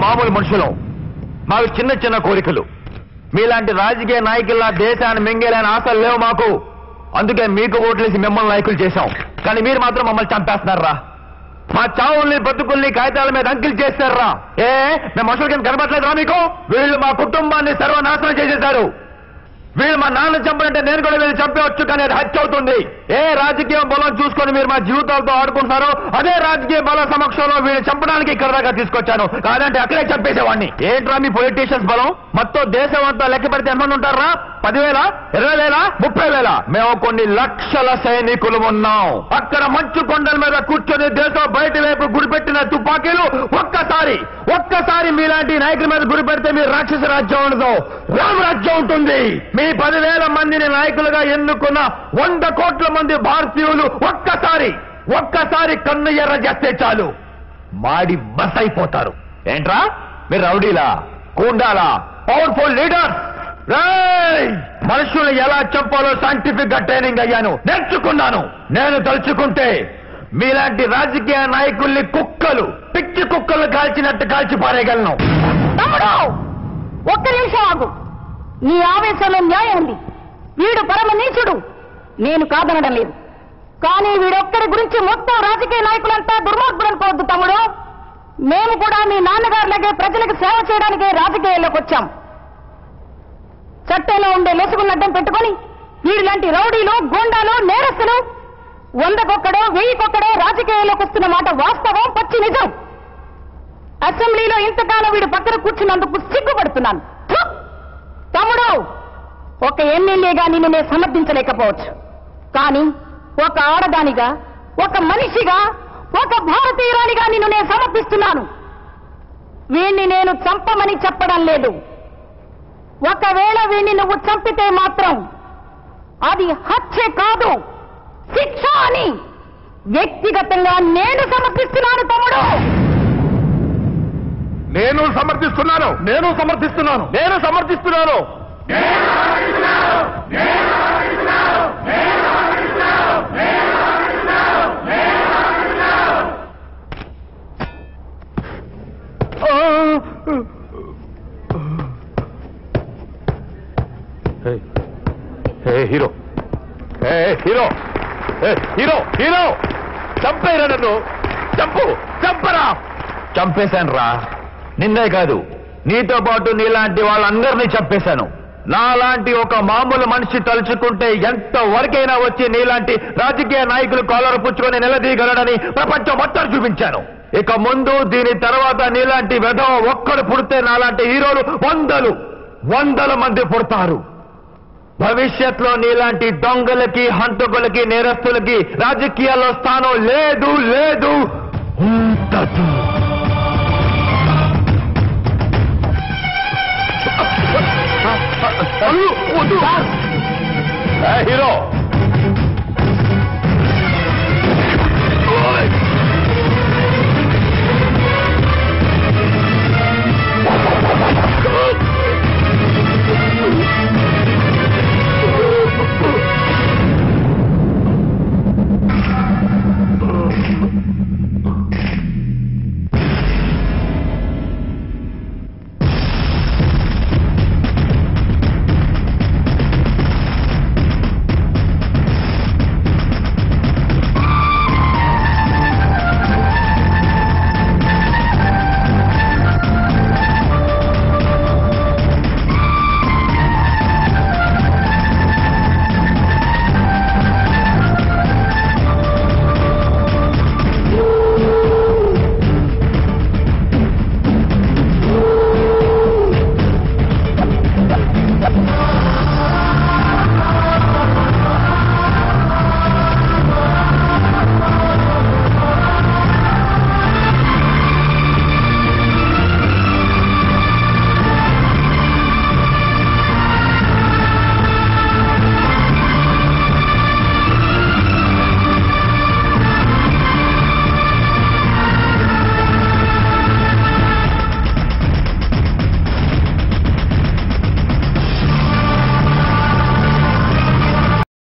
మామూలు మనుషులం, మాకు చిన్న చిన్న కోరికలు. మీలాంటి రాజకీయ నాయకుల్లా దేశాన్ని మింగేలేని ఆశలు లేవు మాకు. అందుకే మీకు ఓట్లేసి మిమ్మల్ని నాయకులు చేశాం. కానీ మీరు మాత్రం మమ్మల్ని చంపేస్తున్నారా?
మా చావుల్ని బతుకుల్ని కాగితాల మీద అంకిల్ చేశారా? మేము మనుషుల కింద కనబడలేదురా మీకు? వీళ్ళు మా కుటుంబాన్ని సర్వనాశనం చేసేశారు. వీళ్ళు మా నాన్న చంపాలంటే నేను కూడా వీళ్ళు చంపవచ్చు, కానీ అది హత్య అవుతుంది. ఏ రాజకీయ బలం చూసుకొని మీరు మా జీవితాలతో ఆడుకుంటున్నారో అదే రాజకీయ బల సమక్షంలో వీళ్ళు చంపడానికి ఇక్కడ దాకా తీసుకొచ్చాను. కాదంటే అక్కడే చంపేసేవాడిని. ఏంట్రా మీ పొలిటీషియన్స్ బలం? మొత్తం దేశం అంతా లెక్క పెడితే ఎంతమంది ఉంటారా? 10,000, 20,000, 30,000? మేము కొన్ని లక్షల సైనికులు ఉన్నాం. అక్కడ మంచు కొండల మీద కూర్చొని దేశం బయట వైపు గురిపెట్టిన తుపాకీలు ఒక్కసారి మీలాంటి నాయకుల మీద గురిపెడితే మీ రాక్షస రాజ్యం ఉండదు, రామరాజ్యం ఉంటుంది. మీ 10,000 మందిని నాయకులుగా ఎన్నుకున్న 100 కోట్ల మంది భారతీయులు ఒక్కసారి కన్ను ఎర్ర చేస్తే చాలు మాడి బస్ అయిపోతారు. ఏంట్రా మీరు రౌడీలా, గూండాలా, పవర్ఫుల్ లీడర్? మనుషులు ఎలా చంపాలో సైంటిఫిక్ గా ట్రైనింగ్ అయ్యాను, నేర్చుకున్నాను. నేను తలుచుకుంటే మీలాంటి రాజకీయ నాయకుల్ని పిచ్చి కుక్కలు కాల్చినట్టు కాల్చి పారేయగలను.
తమ్ముడు, ఒక్క నిమిషం ఆగు. నీ ఆవేశంలో న్యాయం ఉంది. వీడు పరమ నీచుడు, నేను కాదనడం లేదు. కానీ వీడొక్కడి గురించి మొత్తం రాజకీయ నాయకులంతా దుర్మార్గులు అనుకోవద్దు తమ్ముడు. మేము కూడా మీ నాన్నగారులకే ప్రజలకు సేవ చేయడానికే రాజకీయాల్లోకి వచ్చాం. చట్టంలో ఉండే లొసుగులను అడ్డం పెట్టుకుని వీడిలాంటి రౌడీలు, గోండాలు, నేరస్తులు 100కొక్కడో 1000కొక్కడో రాజకీయాల్లోకి వస్తున్న మాట వాస్తవం, పచ్చి నిజం. అసెంబ్లీలో ఇంతకాలం వీడు పక్కన కూర్చున్నందుకు సిగ్గుపడుతున్నాను. తమ్ముడు, ఒక ఎమ్మెల్యేగా నిన్ను నేను సమర్థించలేకపోవచ్చు, కానీ ఒక ఆడదానిగా, ఒక మనిషిగా, ఒక భారతీయురాలిగా నిన్ను నేను సమర్థిస్తున్నాను. వీణ్ణి నేను చంపమని చెప్పడం లేదు. ఒకవేళ వీణ్ణి నువ్వు చంపితే మాత్రం అది హత్య కాదు, శిక్ష అని వ్యక్తిగతంగా నేను సమర్థిస్తున్నాను తమ్ముడు.
నేను సమర్థిస్తున్నాను. హీరో చంపేరా, నన్ను చంపరా.
చంపేశాను రా, నిన్నే కాదు నీతో పాటు నీలాంటి వాళ్ళందరినీ చంపేశాను. నాలాంటి ఒక మామూలు మనిషి తలుచుకుంటే ఎంత వరకైనా వచ్చి నీలాంటి రాజకీయ నాయకులు కాలరు పుచ్చుకొని నిలదీయగలడని ప్రపంచం మొత్తం చూపించాను. ఇక ముందు దీని తర్వాత నీలాంటి వెధవ ఒక్కడు పుడితే నాలాంటి హీరోలు వందల మంది పుడతారు. భవిష్యత్తులో నీలాంటి దొంగలకి, హంతకులకి, నేరస్తులకి రాజకీయాల్లో స్థానం లేదు ఉండదు.
హీరో